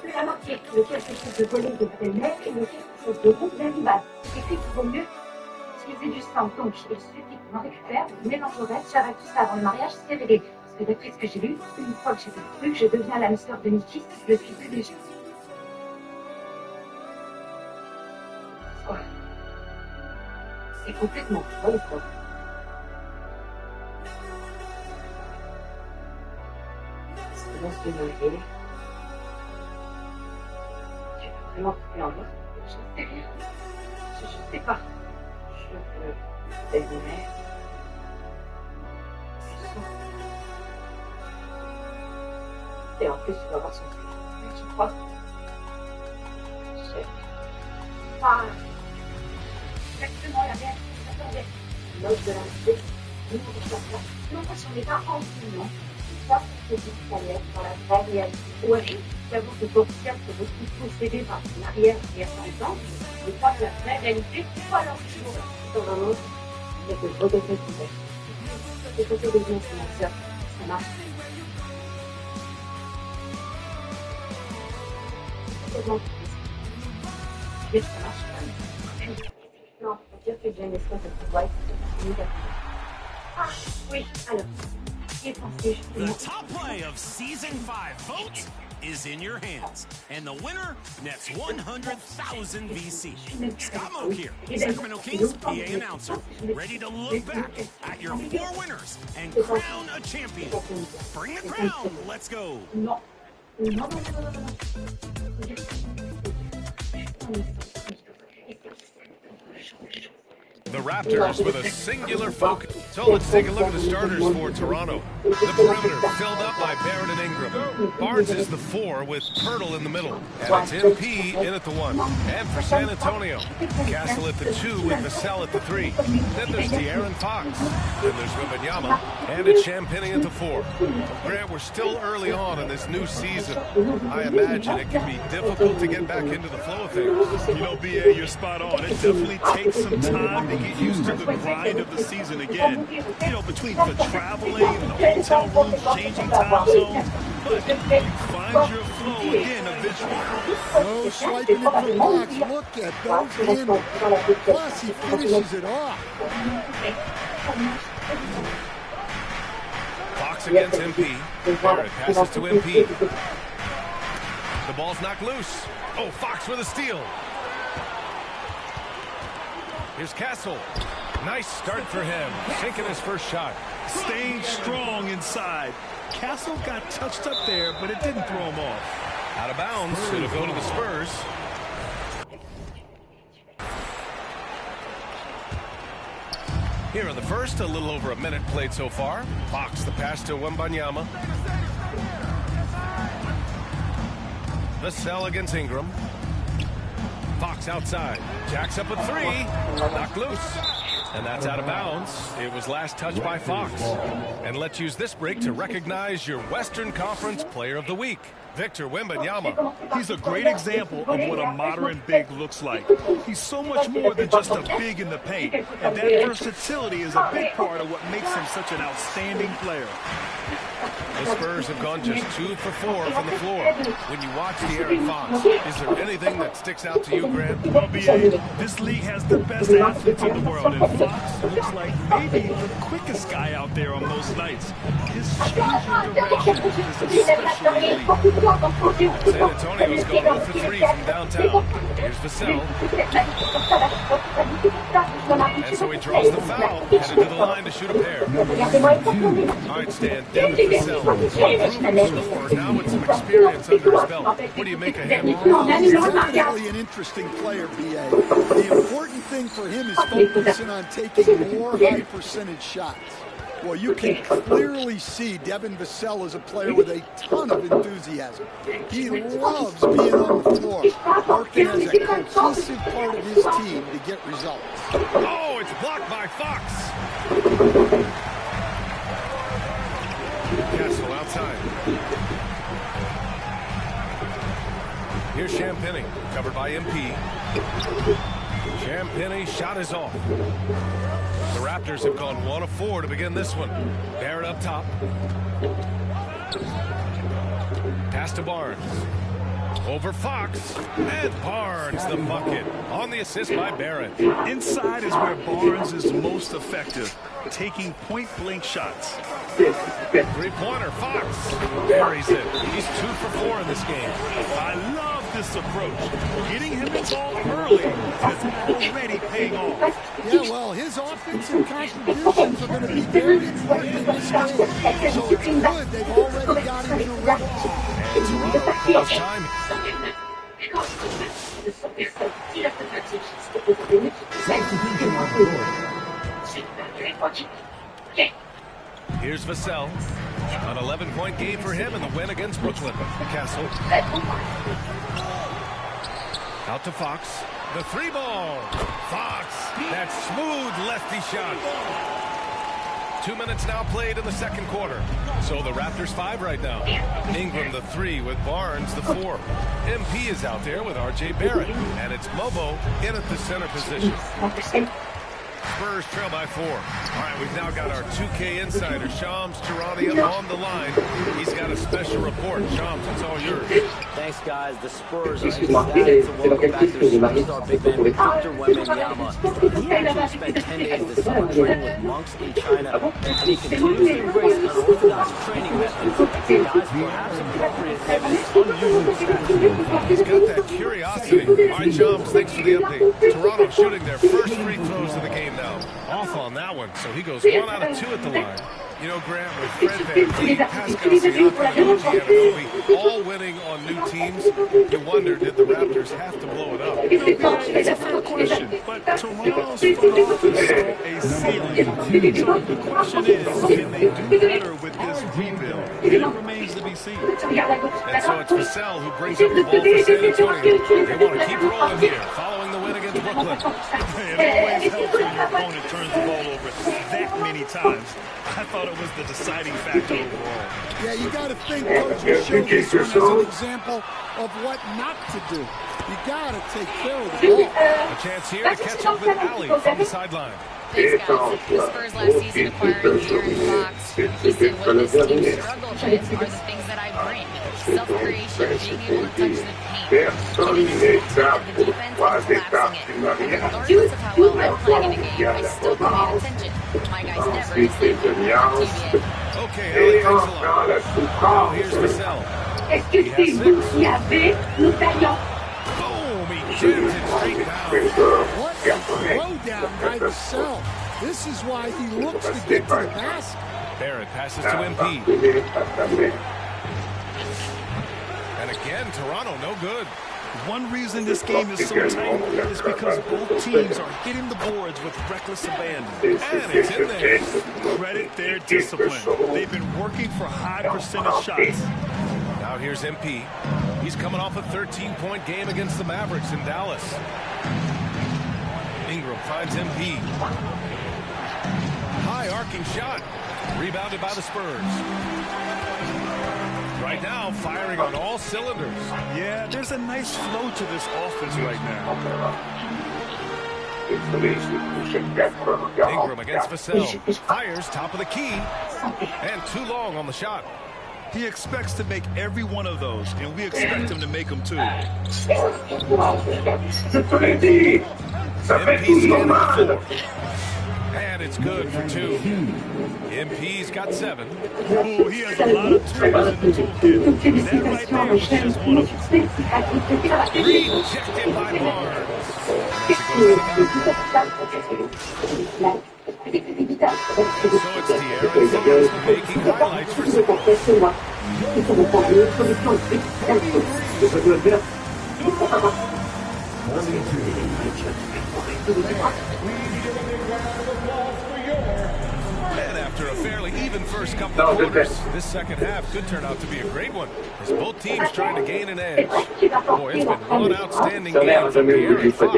de la marquer. De quelque chose de volé de belle-mère et de quelque chose de rouge d'animal. C'est écrit qu'il vaut mieux utiliser du sang. Donc, il suffit qu'on en récupère, on mélange au reste, j'arrête tout ça avant le mariage, c'est réglé. Parce que d'après ce que j'ai lu, une fois que j'ai fait le truc, je deviens l'âme sœur de Nikki, je le suis plus déjà. Quoi? C'est complètement folle, quoi. Est-ce que dans ce marié, tu veux vraiment couper en deux? Je ne sais rien. Je sais pas. Je veux t'aimer. Et en plus, tu vas voir son truc. Tu crois? Je sais pas. Exactement la même. Attendez. L'autre de la non facciamo metà anche no. Ça, c'est ce qu'il fallait dans la vraie réalité. Oui, j'avoue que pour faire que beaucoup possédés par son arrière par exemple, je crois que la vraie réalité, c'est pas leur toujours dans un autre, mais que je regrette tout ça. C'est côté des influenceurs, ça marche. Complètement. Mais ça marche quand même. Non, on va dire que j'ai une espèce de pouvoir qui est négatif. Ah, oui, alors. The top play of Season 5 votes is in your hands. And the winner nets 100,000 VC. Scott Moak here, Sacramento Kings PA announcer, ready to look back at your 4 winners and crown a champion. Bring the crown, let's go. The Raptors with a singular focus. So let's take a look at the starters for Toronto. The perimeter filled up by Barrett and Ingram. Barnes is the 4 with Pirtle in the middle. And it's MP in at the 1. And for San Antonio, Castle at the 2 with Vassell at the 3. Then there's De'Aaron Fox. Then there's Wembanyama. And it's Champagnie at the 4. Grant, we're still early on in this new season. I imagine it can be difficult to get back into the flow of things. You know, BA, you're spot on. It definitely takes some time to get used to the grind of the season again. You know, between the traveling and the hotel rooms, changing time zones. But you find your flow again eventually. No swiping it from Fox. Look at those handles. Plus, he finishes it off. Fox against MP. Barrett passes to MP. The ball's knocked loose. Oh, Fox with a steal. Here's Castle. Nice start for him. Sinking his first shot. Staying strong inside. Castle got touched up there, but it didn't throw him off. Out of bounds. It'll go to the Spurs. Here in the first, a little over a minute played so far. Fox the pass to Wembanyama. Vassell against Ingram. Fox outside. Jacks up a 3. Knocked loose. And that's out of bounds. It was last touched by Fox. And let's use this break to recognize your Western Conference Player of the Week, Victor Wembanyama. He's a great example of what a modern big looks like. He's so much more than just a big in the paint. And that versatility is a big part of what makes him such an outstanding player. The Spurs have gone just 2 for 4 from the floor. When you watch De'Aaron Fox, is there anything that sticks out to you, Grant? Well, BA, this league has the best athletes in the world, and Fox looks like maybe the quickest guy out there on most nights. His changing direction is especially elite. San Antonio's going 0 for 3 from downtown. Here's Vassell. And so he draws the foul, headed to the line to shoot a pair. All right, Stan, Devin Vassell. Now with some experience under his belt. What do you make of him? He's definitely an interesting player, BA. The important thing for him is focusing on taking more high percentage shots. Well, you can clearly see Devin Vassell is a player with a ton of enthusiasm. He loves being on the floor, working as a cohesive part of his team to get results. Oh, it's blocked by Fox. Castle outside. Here's Champagnie, covered by MP. Champagnie shot is off. The Raptors have gone 1 of 4 to begin this one. Barrett up top. Pass to Barnes. Over Fox. And Barnes the bucket. On the assist by Barrett. Inside is where Barnes is most effective, taking point-blank shots. Three-pointer, Fox. Buries it. He's 2 for 4 in this game. I love this approach. Getting him involved early is already paying off. Yeah, well, his offensive contributions are going to be very important in this game. So it's good they've already got him in a rhythm. And Toronto calls time. Here's Vassell. An 11-point game for him in the win against Brooklyn. Castle. Out to Fox. The 3-ball. Fox. That smooth lefty shot. 2 minutes now played in the second quarter. So the Raptors 5 right now. Ingram the 3 with Barnes the 4. MP is out there with R.J. Barrett. And it's Mobo in at the center position. Spurs trail by 4. All right, we've now got our 2K insider, Shams Charania, on the line. He's got a special report. Shams, it's all yours. Thanks, guys. The Spurs are ecstatic to welcome back their superstar big man, Victor Wembanyama. He actually spent 10 days this summer training with monks in China, and he continues to embrace unorthodox training methods. Guys, perhaps appropriate given his unusual stature. He's got that curiosity. All right, Shams, thanks for the update. Toronto shooting their first free throws of the game now. Off on that one, so he goes 1 out of 2 at the line. You know, Grant, with Fred VanVleet, Pascal Siakam, and OG Anunoby all winning on new teams, you wonder, did the Raptors have to blow it up? It's a fair question, but Toronto's front office saw a ceiling. So the question is, can they do better with this rebuild? It remains to be seen. And so it's Vassell who brings up the ball for San Antonio. They want to keep rolling here, following the win against Brooklyn. It always helps when your opponent turns the ball over that many times. I thought it was the deciding factor overall. Yeah, you got to think Coach will show this one as an example of what not to do. You got to take care of the ball. A chance here to catch up with Ali from the sideline. Thanks, guys. The Spurs last season acquiring Aaron Fox. He said what this team struggled with are the things that I bring. Self-creation, being able to touch the paint, getting into the defense and collapsing it. Regardless of how well I'm playing in a game, I still command attention. My guys never miss it. Okay, Ali, thanks a lot. Now here's Vassell. He has 6. Boom, he jams it straight down. What a throwdown by Vassell. This is why he looks to get to the basket. Barrett passes to MP. And again, Toronto, no good. One reason this game is so tight is because both teams are hitting the boards with reckless abandon. And it's in there. Credit their discipline. They've been working for high percentage shots. Now here's MP. He's coming off a 13-point game against the Mavericks in Dallas. Ingram finds MP. High arcing shot. Rebounded by the Spurs. Right now, firing on all cylinders. Yeah, there's a nice flow to this offense right now. Ingram against Vassell. Fires top of the key. And too long on the shot. He expects to make every one of those, and we expect him to make them too. MP's standing at 4. And it's good for 2. MP's got 7. Oh, he has a lot of tools in the toolkit. That right there was just one of them. Rejected by Barnes. So it's De'Aaron Fox making highlights for And after a fairly even first couple of quarters, this second half could turn out to be a great one, as both teams trying to gain an edge. Boy, it's been one outstanding game from De'Aaron Fox.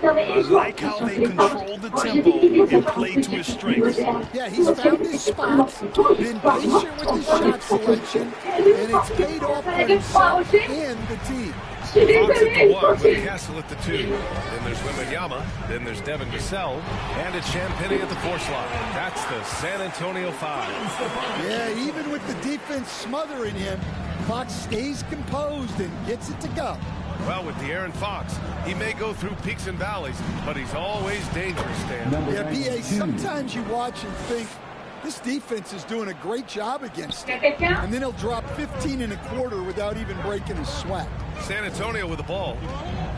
I like how they control the tempo and play to his strengths. Yeah, he's found his spot, been patient with his shot selection, and it's paid off for himself and the team. Fox at the 1, with Castle at the 2. Then there's Wembanyama. Then there's Devin Vassell. And it's Champagnie at the 4 slot. That's the San Antonio 5. Yeah, even with the defense smothering him, Fox stays composed and gets it to go. Well, with De'Aaron Fox, he may go through peaks and valleys, but he's always dangerous, Stan. Yeah, B.A., sometimes you watch and think, this defense is doing a great job against him. And then he'll drop 15 and a quarter without even breaking a sweat. San Antonio with the ball.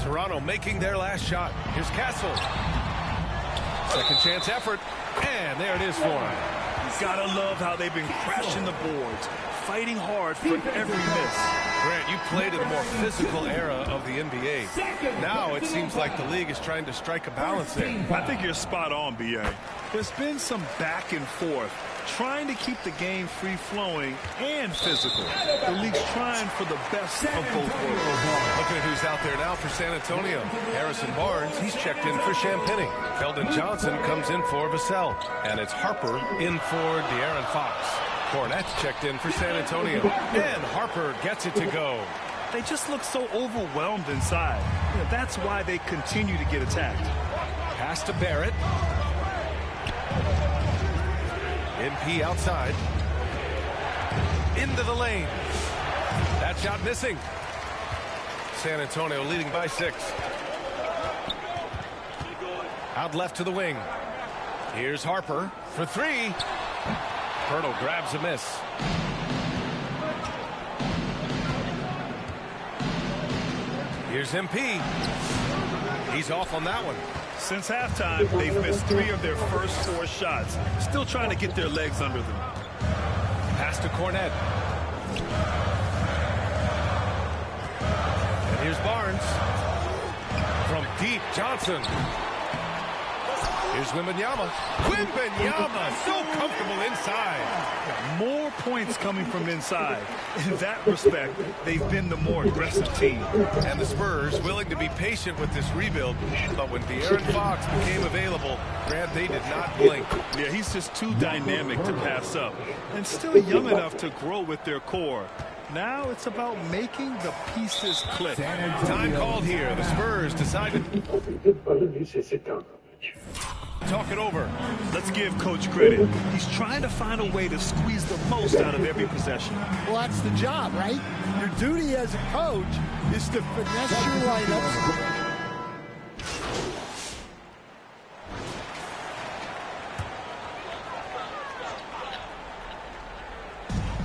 Toronto making their last shot. Here's Castle. Second chance effort. And there it is for him. You gotta love how they've been crashing the boards, fighting hard for every miss. Grant, you played in a more physical era of the NBA. Now it seems like the league is trying to strike a balance there. I think you're spot on, B.A. There's been some back and forth, trying to keep the game free-flowing and physical. The league's trying for the best of both worlds. Looking at who's out there now for San Antonio. Harrison Barnes, he's checked in for Champagny. Keldon Johnson comes in for Vassell. And it's Harper in for De'Aaron Fox. Cornette's checked in for San Antonio. And Harper gets it to go. They just look so overwhelmed inside. You know, that's why they continue to get attacked. Pass to Barrett. MP outside. Into the lane. That shot missing. San Antonio leading by 6. Out left to the wing. Here's Harper for 3. Pirtle grabs a miss. Here's MP. He's off on that one. Since halftime, they've missed 3 of their first 4 shots. Still trying to get their legs under them. Pass to Cornette. And here's Barnes. From deep, Johnson. Here's Wembanyama. Wembanyama, so comfortable inside. More points coming from inside. In that respect, they've been the more aggressive team. And the Spurs willing to be patient with this rebuild. But when De'Aaron Fox became available, Grant, they did not blink. Yeah, he's just too dynamic to pass up. And still young enough to grow with their core. Now it's about making the pieces click. Time called here. The Spurs decided. Talk it over. Let's give Coach credit. He's trying to find a way to squeeze the most out of every possession. Well, that's the job, right? Your duty as a coach is to finesse your lineups.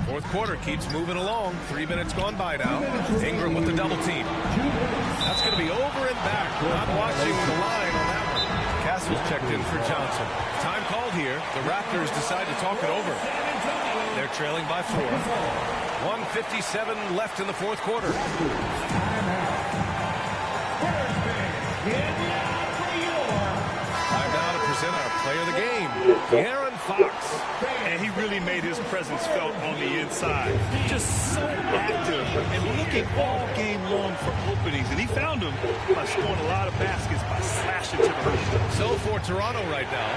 Fourth quarter keeps moving along. 3 minutes gone by now. Ingram with the double team. That's going to be over and back. Not watching the line on that one. Castle's checked in for Johnson. Time called here. The Raptors decide to talk it over. They're trailing by 4. 1:57 left in the fourth quarter. Time now to present our player of the game, De'Aaron Fox. And he really made his presence felt on the inside. Just so active and looking all game long for openings. And he found them by scoring a lot of baskets by slashing to the hoop. So for Toronto right now,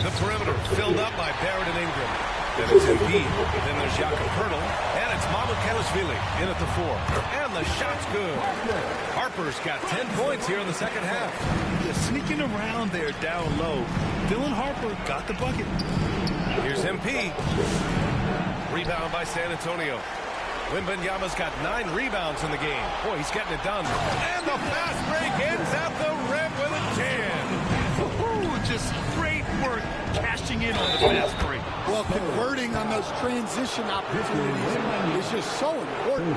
the perimeter filled up by Barrett and Ingram. Then it's Embiid. Then there's Jakob Pirtle. And it's Mamukelashvili in at the 4. And the shot's good. Harper's got 10 points here in the second half. Yeah, sneaking around there down low. Dylan Harper got the bucket. Here's MP. Rebound by San Antonio. Wembanyama's got 9 rebounds in the game. Boy, he's getting it done. And the fast break ends at the rim with a 10. Just great work cashing in on the fast break. Well, converting on those transition opportunities is just so important.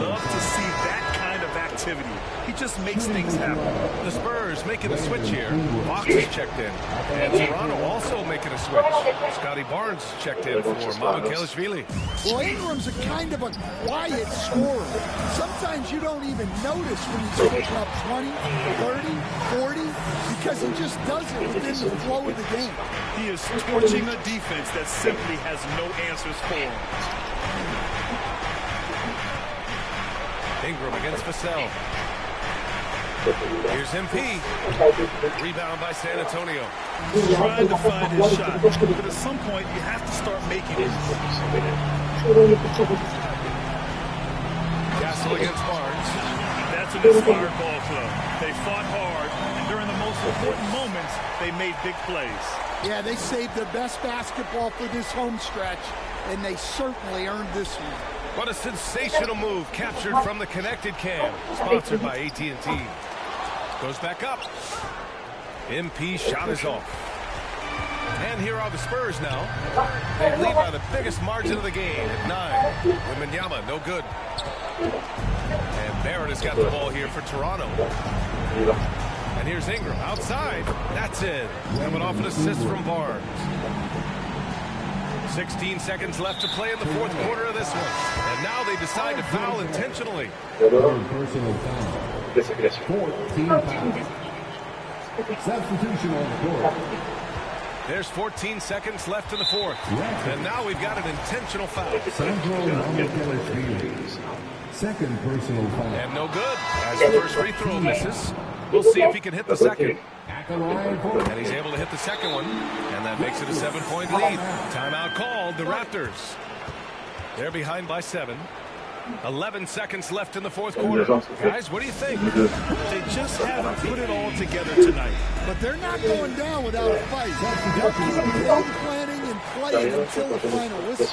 Love to see that kind of activity. He just makes things happen. The Spurs making a switch here. Fox is checked in. And Toronto also making a switch. Scotty Barnes checked in for Mamukelashvili. Well, Ingram's a kind of a quiet scorer. Sometimes you don't even notice when he's putting up 20, 30, 40, because he just does it within the flow of the game. He is torching a defense that simply has no answers for him. Ingram against Vassell. Here's MP. Rebound by San Antonio. He's trying to find his shot, but at some point you have to start making it. Castle against Barnes. That's an inspired ball club. They fought hard, and during the most important moments, they made big plays. Yeah, they saved their best basketball for this home stretch, and they certainly earned this one. What a sensational move captured from the connected cam, sponsored by AT&T. Goes back up. MP shot is off. And here are the Spurs now. They lead by the biggest margin of the game at 9. Wembanyama, no good. And Barrett has got the ball here for Toronto. And here's Ingram outside. That's it. Coming off an assist from Barnes. 16 seconds left to play in the fourth quarter of this one. And now they decide to foul intentionally. Personal foul. Fourth team foul. Substitution on the court. There's 14 seconds left in the fourth. And now we've got an intentional foul. Sandro Mamukelashvili. Second personal foul. And no good, as the first free throw misses. We'll see if he can hit the second. And he's able to hit the second one. And that makes it a 7-point lead. Timeout called, the Raptors. They're behind by 7. 11 seconds left in the fourth quarter. Guys, what do you think? They just haven't put it all together tonight. But they're not going down without a fight. They'll keep game planning and playing until the final whistle.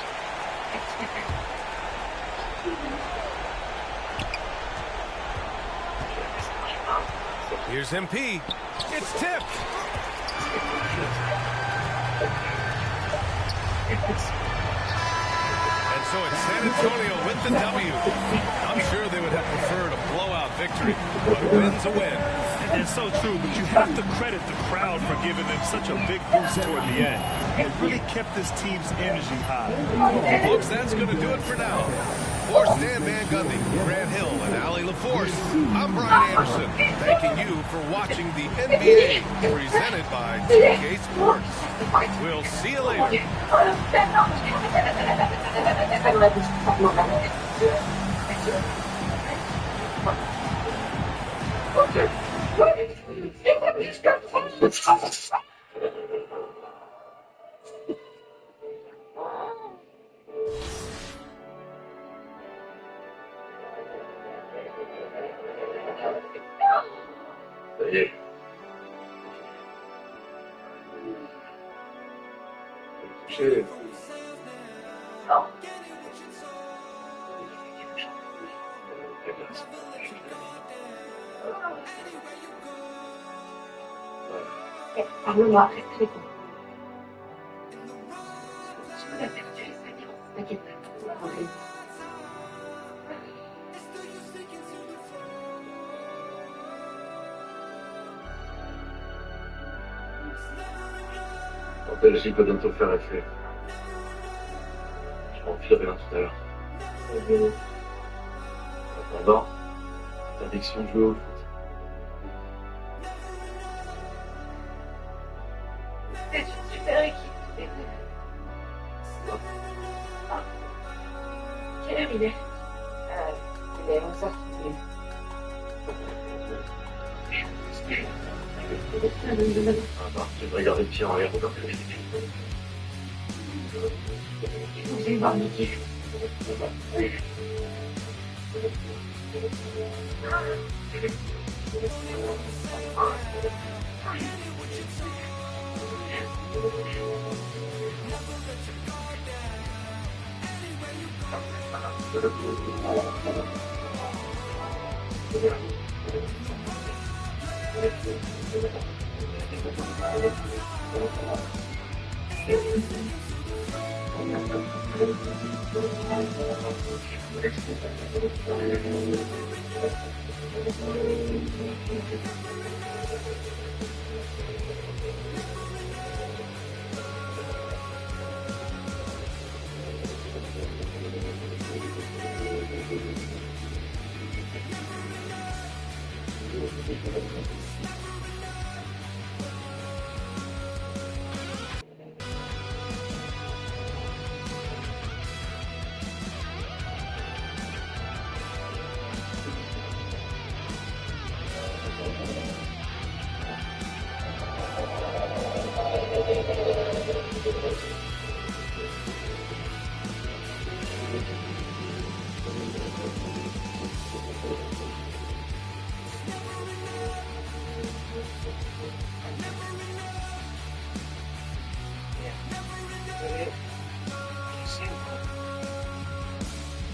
Here's MP. It's tipped. And so it's San Antonio with the W. I'm sure they would have preferred a blowout victory, but a win's a win. It's so true, but you have to credit the crowd for giving them such a big boost toward the end. It really kept this team's energy high. Well, folks, that's going to do it for now. For Stan Van Gundy, Grant Hill, and Allie LaForce, I'm Brian Anderson, thanking you for watching the NBA presented by 2K Sports. We'll see you later. Ça y est. Touché. Non. Parle-moi après, très bien. Je vais la faire tuer, t'inquiète pas. En Belgique va bientôt faire effet. Je m'enfilerai bien tout à l'heure. En attendant, interdiction de jouer au foot. C'est une super équipe. Quelle heure il est? Il est 11h. Je devrais garder le pied en l'air au café. Vous allez voir Mickey.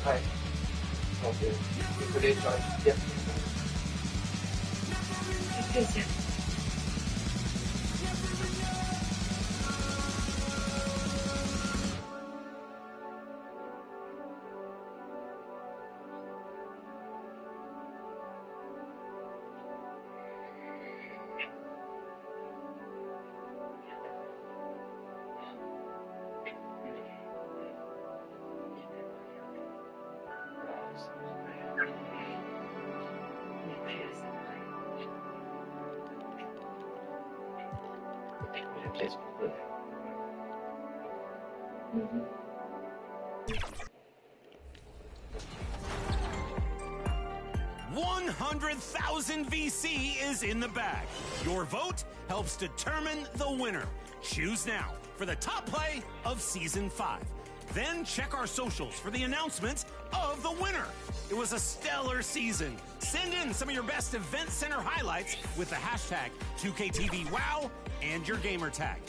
Ouais. Donc, désolé, j'aurais dû dire. Avec plaisir. $100,000 VC is in the bag. Your vote helps determine the winner. Choose now for the top play of Season 5. Then check our socials for the announcement of the winner. It was a stellar season. Send in some of your best Event Center highlights with the hashtag 2KTVWOW and your gamer tag.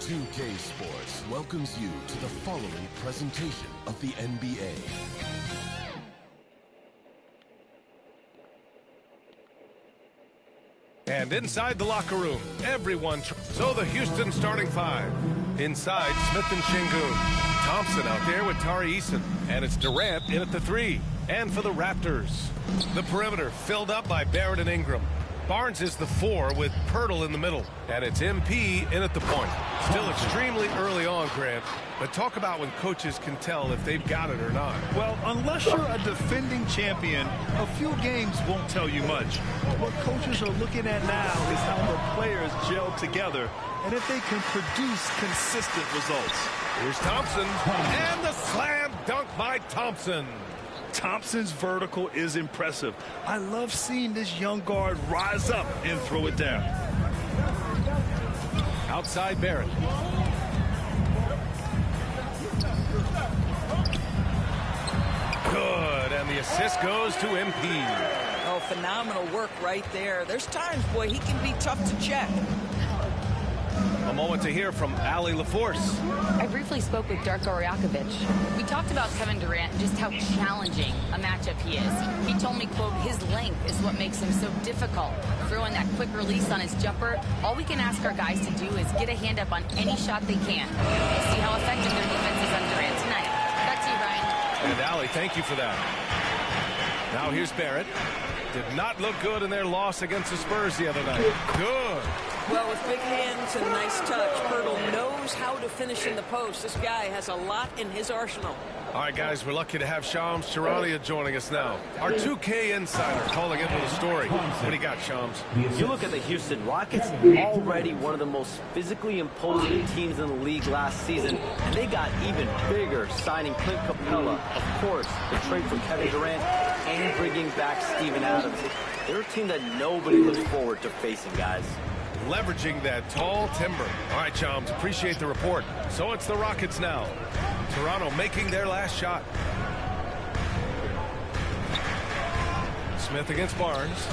2K Sports welcomes you to the following presentation of the NBA. And inside the locker room, everyone. So the Houston starting five. Inside, Smith and Şengün. Thompson out there with Tari Eason. And it's Durant in at the 3. And for the Raptors, the perimeter filled up by Barrett and Ingram. Barnes is the 4 with Pirtle in the middle. And it's MP in at the point. Still extremely early on, Grant. But talk about when coaches can tell if they've got it or not. Well, unless you're a defending champion, a few games won't tell you much. What coaches are looking at now is how the players gel together and if they can produce consistent results. Here's Thompson, and the slam dunk by Thompson. Thompson's vertical is impressive. I love seeing this young guard rise up and throw it down. Outside Barrett. Good, and the assist goes to MP. Oh, phenomenal work right there. There's times, boy, he can be tough to check. A moment to hear from Allie LaForce. I briefly spoke with Darko Rajakovic. We talked about Kevin Durant and just how challenging a matchup he is. He told me, quote, his length is what makes him so difficult. Throwing that quick release on his jumper, all we can ask our guys to do is get a hand up on any shot they can. We'll see how effective their defense is on Durant tonight. Back to you, Ryan. And Allie, thank you for that. Now here's Barrett. Did not look good in their loss against the Spurs the other night. Good. Well, with big hands and nice touch, Pirtle knows how to finish in the post. This guy has a lot in his arsenal. All right, guys, we're lucky to have Shams Charania joining us now. Our 2K insider calling into the story. What do you got, Shams? You look at the Houston Rockets, already one of the most physically imposing teams in the league last season, and they got even bigger, signing Clint Capella, of course, the trade for Kevin Durant, and bringing back Steven Adams. They're a team that nobody looks forward to facing, guys. Leveraging that tall timber. All right, Shams, appreciate the report. So it's the Rockets now. Toronto making their last shot. Smith against Barnes.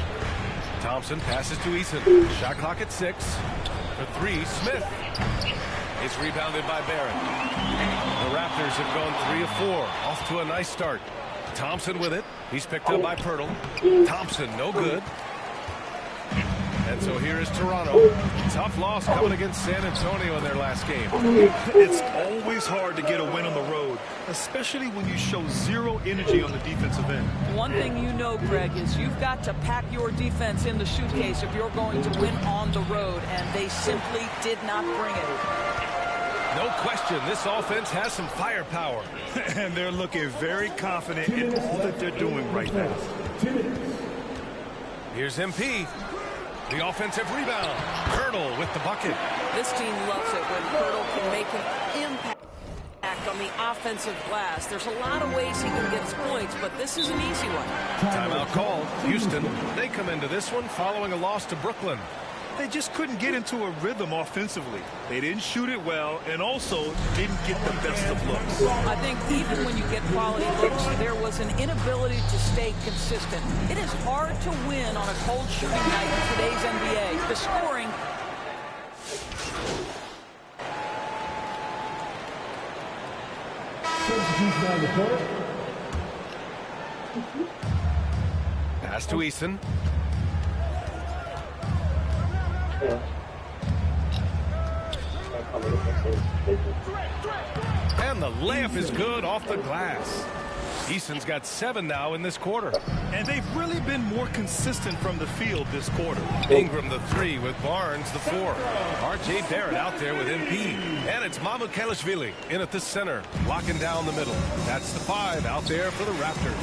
Thompson passes to Eason. Shot clock at 6. For 3, Smith. It's rebounded by Barrett. The Raptors have gone 3 of 4. Off to a nice start. Thompson with it. He's picked up by Pirtle. Thompson, no good. And so here is Toronto. Tough loss coming against San Antonio in their last game. It's always hard to get a win on the road, especially when you show zero energy on the defensive end. One thing you know, Greg, is you've got to pack your defense in the suitcase if you're going to win on the road, and they simply did not bring it. No question, this offense has some firepower. And they're looking very confident in all that they're doing right now. Here's MP. The offensive rebound. Pirtle with the bucket. This team loves it when Pirtle can make an impact on the offensive glass. There's a lot of ways he can get his points, but this is an easy one. Timeout called. Houston, they come into this one following a loss to Brooklyn. They just couldn't get into a rhythm offensively. They didn't shoot it well and also didn't get the best of looks. I think even when you get quality looks, there was an inability to stay consistent. It is hard to win on a cold shooting night in today's NBA. The scoring... Pass to Eason. And the layup is good off the glass. Eason's got 7 now in this quarter. And they've really been more consistent from the field this quarter. Ingram the 3 with Barnes the 4. R.J. Barrett out there with MP. And it's Mamukelashvili in at the center, locking down the middle. That's the 5 out there for the Raptors.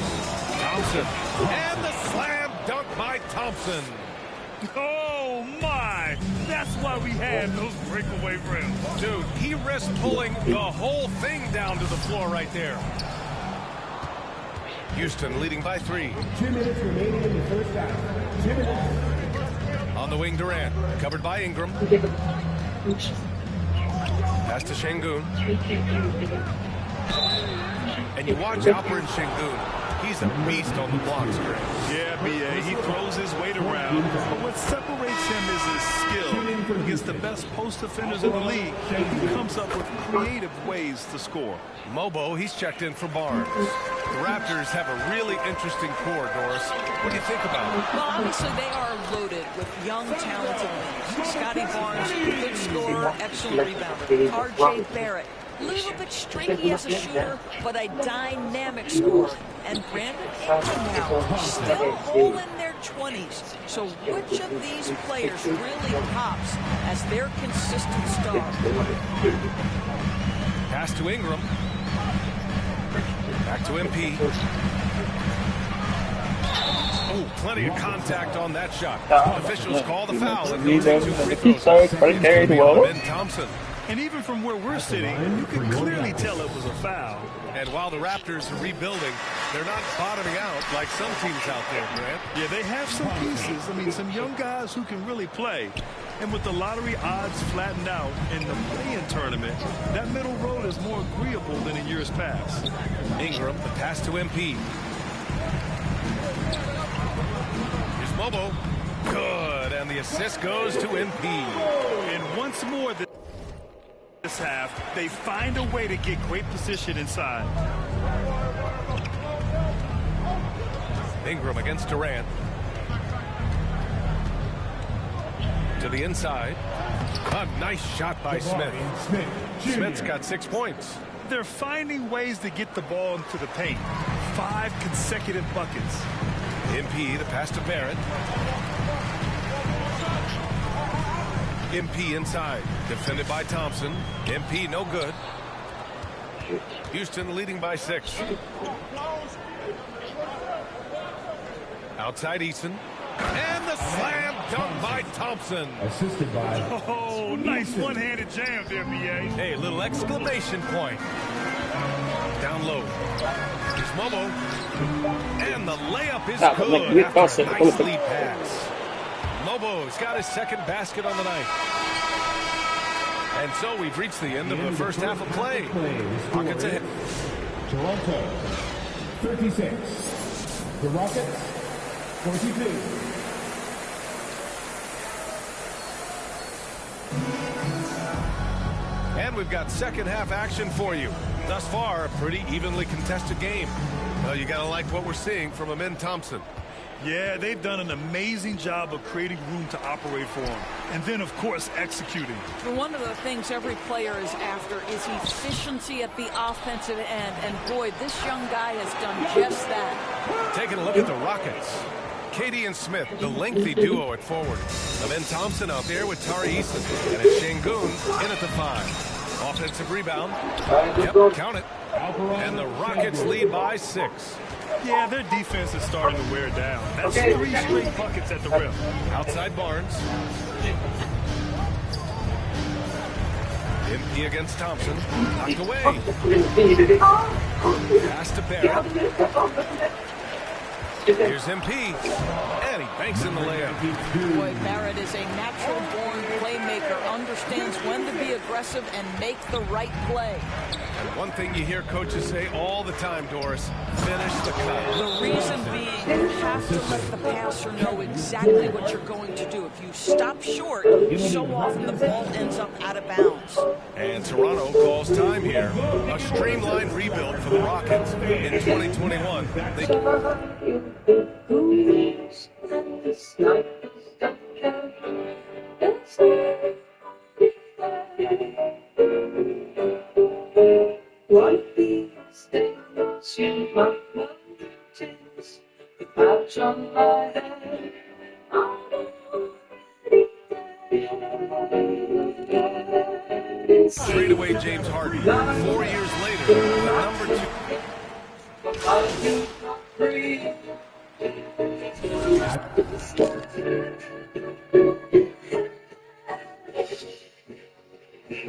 Thompson. And the slam dunk by Thompson. Oh, my! That's why we had those breakaway rims. Dude, he risked pulling the whole thing down to the floor right there. Houston leading by 3. 2 minutes remaining in the first half. 2 minutes. On the wing, Durant. Covered by Ingram. Pass to Şengün. And you watch Alperen Şengün. He's a beast on the block screen. Yeah, B.A. He throws his weight around. But what separates him is his skill. Against the best post defenders in the league, he comes up with creative ways to score. Mobo, he's checked in for Barnes. The Raptors have a really interesting core, Doris. What do you think about it? Well, obviously they are loaded with young, talented wings. Scotty Barnes, good scorer, excellent rebounder. R.J. Barrett, a little bit streaky as a shooter, but a dynamic scorer. And Brandon Ingram now, still all in their 20s. So which of these players really pops as their consistent star? Pass to Ingram. Back to MP. Oh, plenty of contact on that shot. Officials call the foul. And he'll take 2 free throws. It's Ben Thompson. And even from where we're sitting, you can clearly tell it was a foul. And while the Raptors are rebuilding, they're not bottoming out like some teams out there, Grant. Yeah, they have some pieces. I mean, some young guys who can really play. And with the lottery odds flattened out in the play-in tournament, that middle road is more agreeable than in years past. Ingram, the pass to MP. Here's Mobo. Good, and the assist goes to MP. And once more, this half, they find a way to get great position inside. Ingram against Durant. To the inside. A nice shot by Smith. Smith's got 6 points. They're finding ways to get the ball into the paint. 5 consecutive buckets. MP, the pass to Barrett. MP inside. Defended by Thompson. MP no good. Houston leading by 6. Outside Eason. And the slam dunk by Thompson. Assisted by... Oh, nice one-handed jam there, B.A. Hey, little exclamation point. Down low. Here's Momo. And the layup is good after a nice lead pass. Mobo's got his second basket on the night. And so we've reached the end of the first half of play. Rockets ahead. Toronto, 36. The Rockets, 42. And we've got second half action for you. Thus far, a pretty evenly contested game. Well, you got to like what we're seeing from Amen Thompson. Yeah, they've done an amazing job of creating room to operate for him. And then, of course, executing. One of the things every player is after is efficiency at the offensive end. And, boy, this young guy has done just that. Taking a look at the Rockets. Katie and Smith, the lengthy duo at forward. Amen Thompson out there with Tari Eason. And it's Şengün in at the 5. Offensive rebound. Yep, count it. And the Rockets lead by 6. Yeah, their defense is starting to wear down. That's 3 straight buckets at the rim. Outside Barnes. MP against Thompson. Knocked away. Pass to Barrett. Here's MP. And he banks in the layup. Boy, Barrett is a natural-born playmaker, understands when to be aggressive and make the right play. And one thing you hear coaches say all the time, Doris, finish the cut. The reason being, you have to let the passer know exactly what you're going to do. If you stop short, so often the ball ends up out of bounds. And Toronto calls time here. A streamlined rebuild for the Rockets in 2021. One piece they lost you my mountains, the pouch on my head. Straight away, James Harden. 4 years later, the number 2.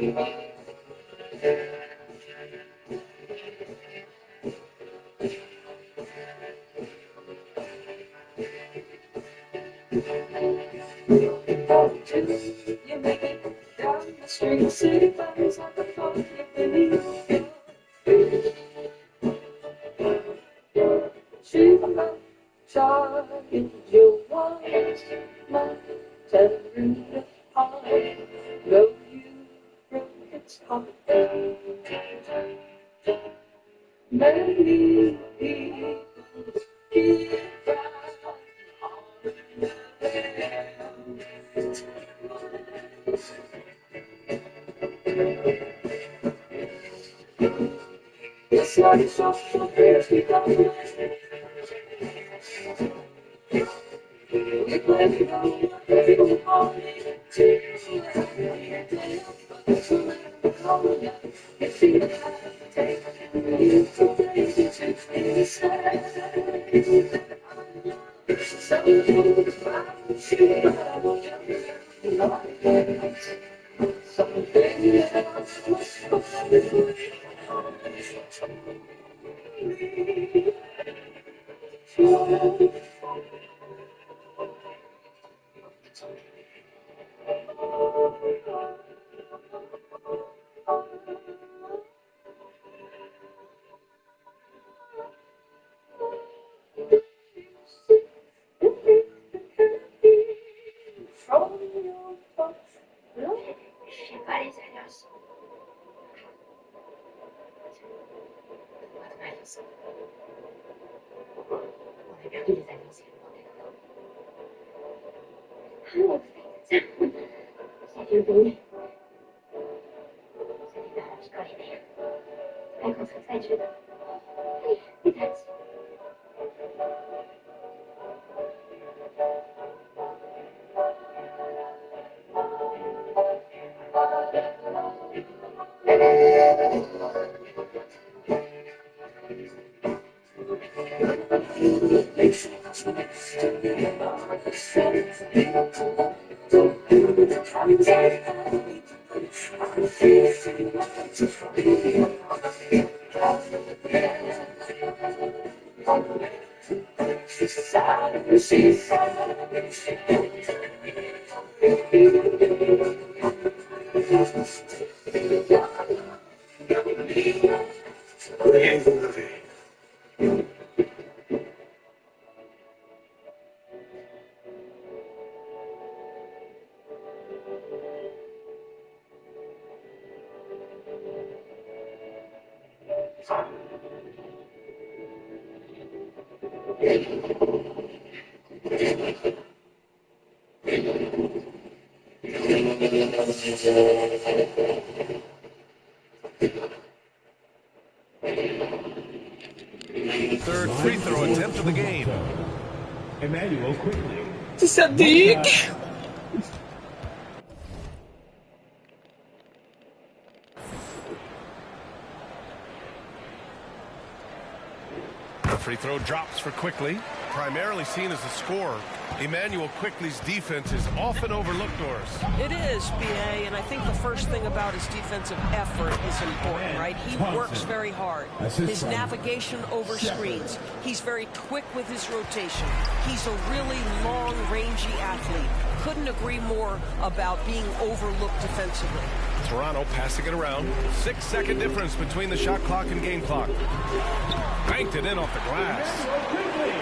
You make it down the street, city fires on the phone, you believe she child, you want my tender heart, though you broke its heart. Many people give it's not so pretty, we play the morning to if you have taken me for granted to inside. So something else was fine. J'ai pas les alliances. On a perdu les alliances. C'est du bruit. C'est des barrages collés. Ein großer Zeitschritt. Hey, wie geht's? Third free throw attempt of the game. Emmanuel quickly. Sadiq! The free throw drops for Quickly. Primarily seen as a scorer, Emmanuel Quickly's defense is often overlooked, Doris. It is, B.A., and I think the first thing about his defensive effort is important, right? He works very hard. His navigation over screens. He's very quick with his rotation. He's a really long, rangy athlete. Couldn't agree more about being overlooked defensively. Toronto passing it around. 6-second difference between the shot clock and game clock. Banked it in off the glass.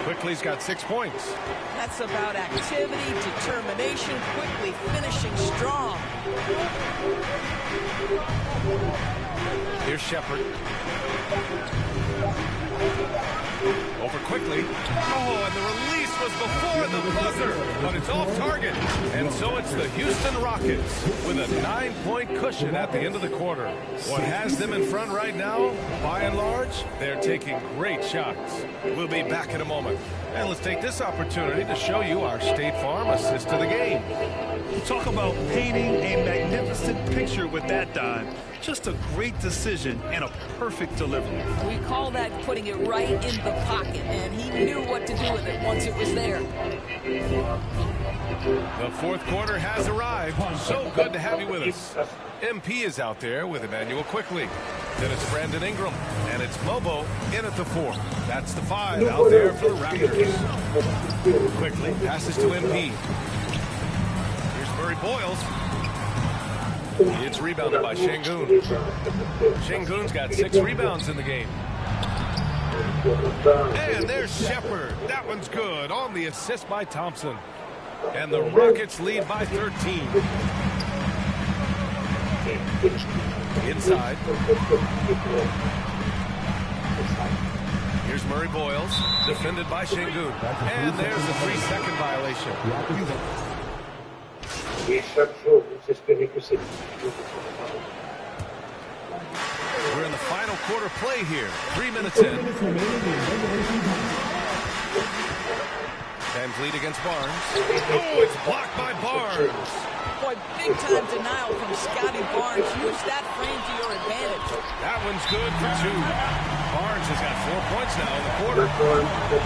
Quickly's got 6 points. That's about activity, determination, Quickly finishing strong. Here's Shepard. Over Quickly. Oh, and the release was before the buzzer, but it's off target. And so it's the Houston Rockets with a 9-point cushion at the end of the quarter. What has them in front right now, by and large, they're taking great shots. We'll be back in a moment. And let's take this opportunity to show you our State Farm assist to the game. Talk about painting a magnificent picture with that dive. Just a great decision and a perfect delivery. We call that putting it right in the pocket, and he knew what to do with it once it was there. The fourth quarter has arrived. So good to have you with us. MP is out there with Emmanuel Quickly. Then it's Brandon Ingram, and it's Mobo in at the 4. That's the 5 out there for the Raptors. Quickly passes to MP. Here's Murray Boyles. It's rebounded by Şengün. Şengün's got 6 rebounds in the game. And there's Shepherd. That one's good on the assist by Thompson. And the Rockets lead by 13. Inside. Here's Murray Boyles, defended by Şengün. And there's a 3-second violation. We're in the final quarter play here. 3 minutes in. VanVleet against Barnes. Oh, it's blocked by Barnes. Boy, big-time denial from Scotty Barnes. Use that frame to your advantage. That one's good for 2. Barnes has got 4 points now in the quarter.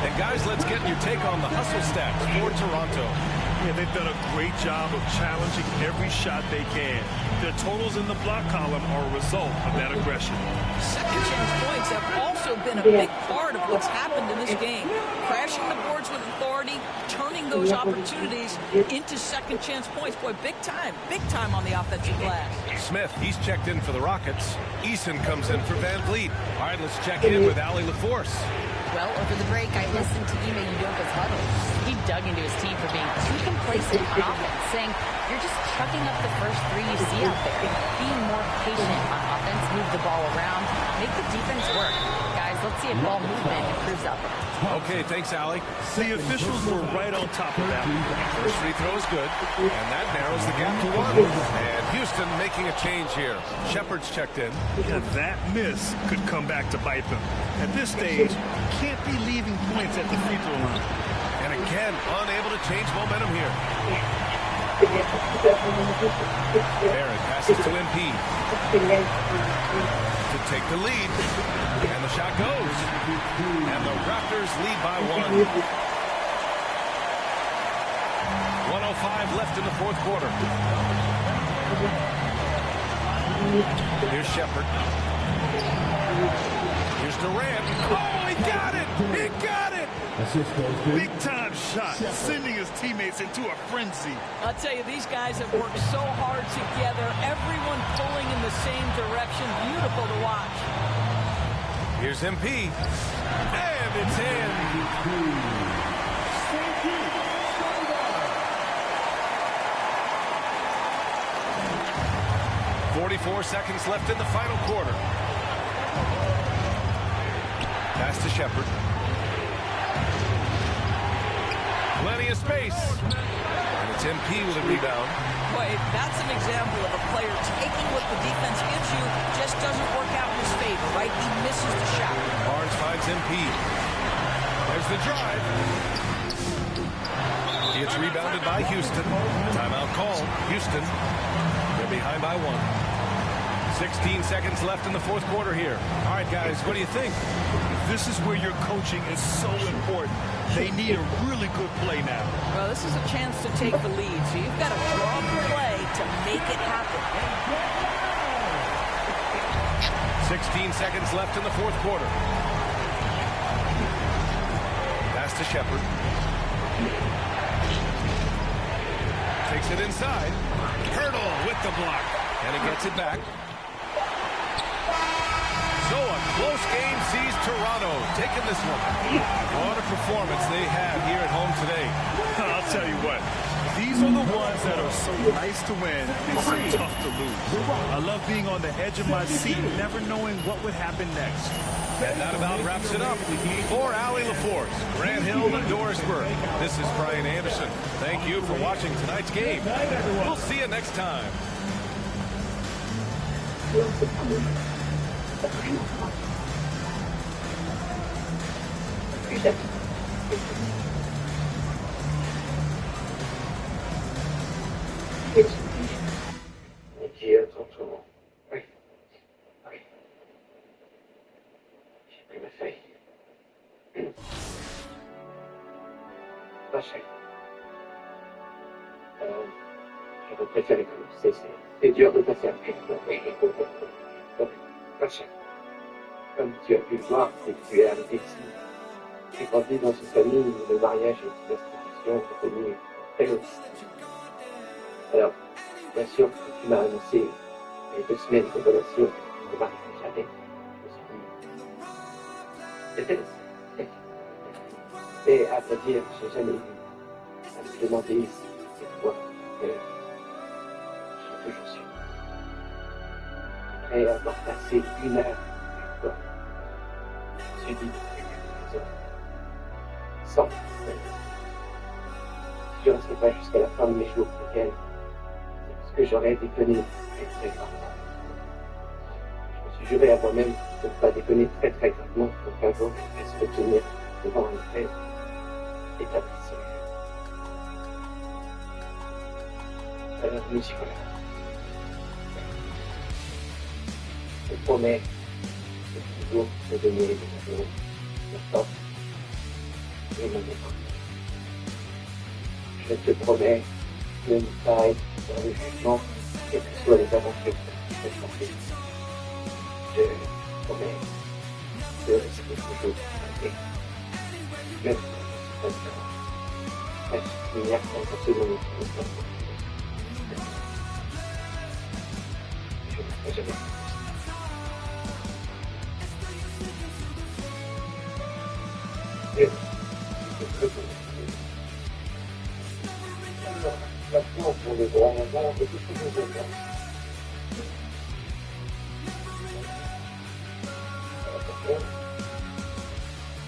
And guys, let's get your take on the hustle stats for Toronto. Yeah, they've done a great job of challenging every shot they can. Their totals in the block column are a result of that aggression. Second chance points have also been a big part of what's happened in this game. Crashing the boards with authority, turning those opportunities into second chance points. Boy, big time on the offensive glass. Smith, he's checked in for the Rockets. Eason comes in for VanVleet. All right, let's check in with Allie LaForce. Well, over the break, I listened to Ime Udoka's huddle. He dug into his team for being too complacent on offense, saying, you're just chucking up the first 3 you see out there. Being more patient on offense, move the ball around, make the defense work. Guys, let's see if ball movement improves out there. Okay, thanks, Allie. The officials were right on top of that. First free throw is good, and that narrows the gap to 1. And Houston making a change here. Shepherd's checked in. Yeah, that miss could come back to bite them. At this stage, can't be leaving points at the free throw line. And again, unable to change momentum here. Barrett passes to MP to take the lead. And the shot goes. And the Raptors lead by 1. 1:05 left in the fourth quarter. Here's Shepherd. Here's Durant. Oh, he got it! He got it! Big time shot, sending his teammates into a frenzy. I'll tell you, these guys have worked so hard together. Everyone pulling in the same direction. Beautiful to watch. Here's MP. And it's in. 44 seconds left in the final quarter. Pass to Shepherd. Plenty of space. And it's MP with a rebound. Boy, that's an example of a player taking what the defense gives you, just doesn't work out in his favor, right? He misses the shot. Barnes finds MP. There's the drive. It's rebounded by Houston. Timeout call. Houston. They're behind by 1. 16 seconds left in the fourth quarter here. All right, guys, what do you think? This is where your coaching is so important. They need a really good play now. Well, this is a chance to take the lead, so you've got to draw up the play to make it happen. 16 seconds left in the fourth quarter. Pass to Shepherd. Takes it inside. Hurdle with the block. And he gets it back. So a close game sees Toronto taking this one. What a performance they have here at home today. I'll tell you what, these are the ones that are so nice to win and so tough to lose. I love being on the edge of my seat, never knowing what would happen next. And that about wraps it up. For Allie LaForce, Grant Hill, and Doris Burke, this is Brian Anderson. Thank you for watching tonight's game. We'll see you next time. Rachel. J'aurais préféré que c'est dur de passer après. Donc, Rachel, comme tu as pu le voir, c'est que tu es arrivé ici. J'ai grandi dans une famille où le mariage est une institution reconnue très haute. Alors, bien sûr, quand tu m'as annoncé les 2 semaines de relation, je ne m'arrêterai jamais. Je me suis dit, c'est elle. Et à vrai dire, je n'ai jamais eu à me demander si c'est toi que j'ai toujours su. Après avoir passé 1 heure avec toi, je me suis dit que tu avais raison. Sans si je ne resterai pas jusqu'à la fin de mes jours avec elle, c'est parce que j'aurais déconné très gravement. Je me suis juré à moi-même de ne pas déconner très gravement pour qu'un jour je puisse me tenir devant un fait établi. Alors nous y voilà. Je te promets de toujours te donner de l'amour, de la force et mon écoute. Je te promets de ne pas être dans le jugement, quelles que soient les aventures que je peux passer. Je te promets de rester toujours avec, même si je ne suis pas d'accord. Il n'y a qu'un seul moment de temps. Je ne serai jamais. Alors, maintenant, pour le grand moment, de tout ce que je veux faire.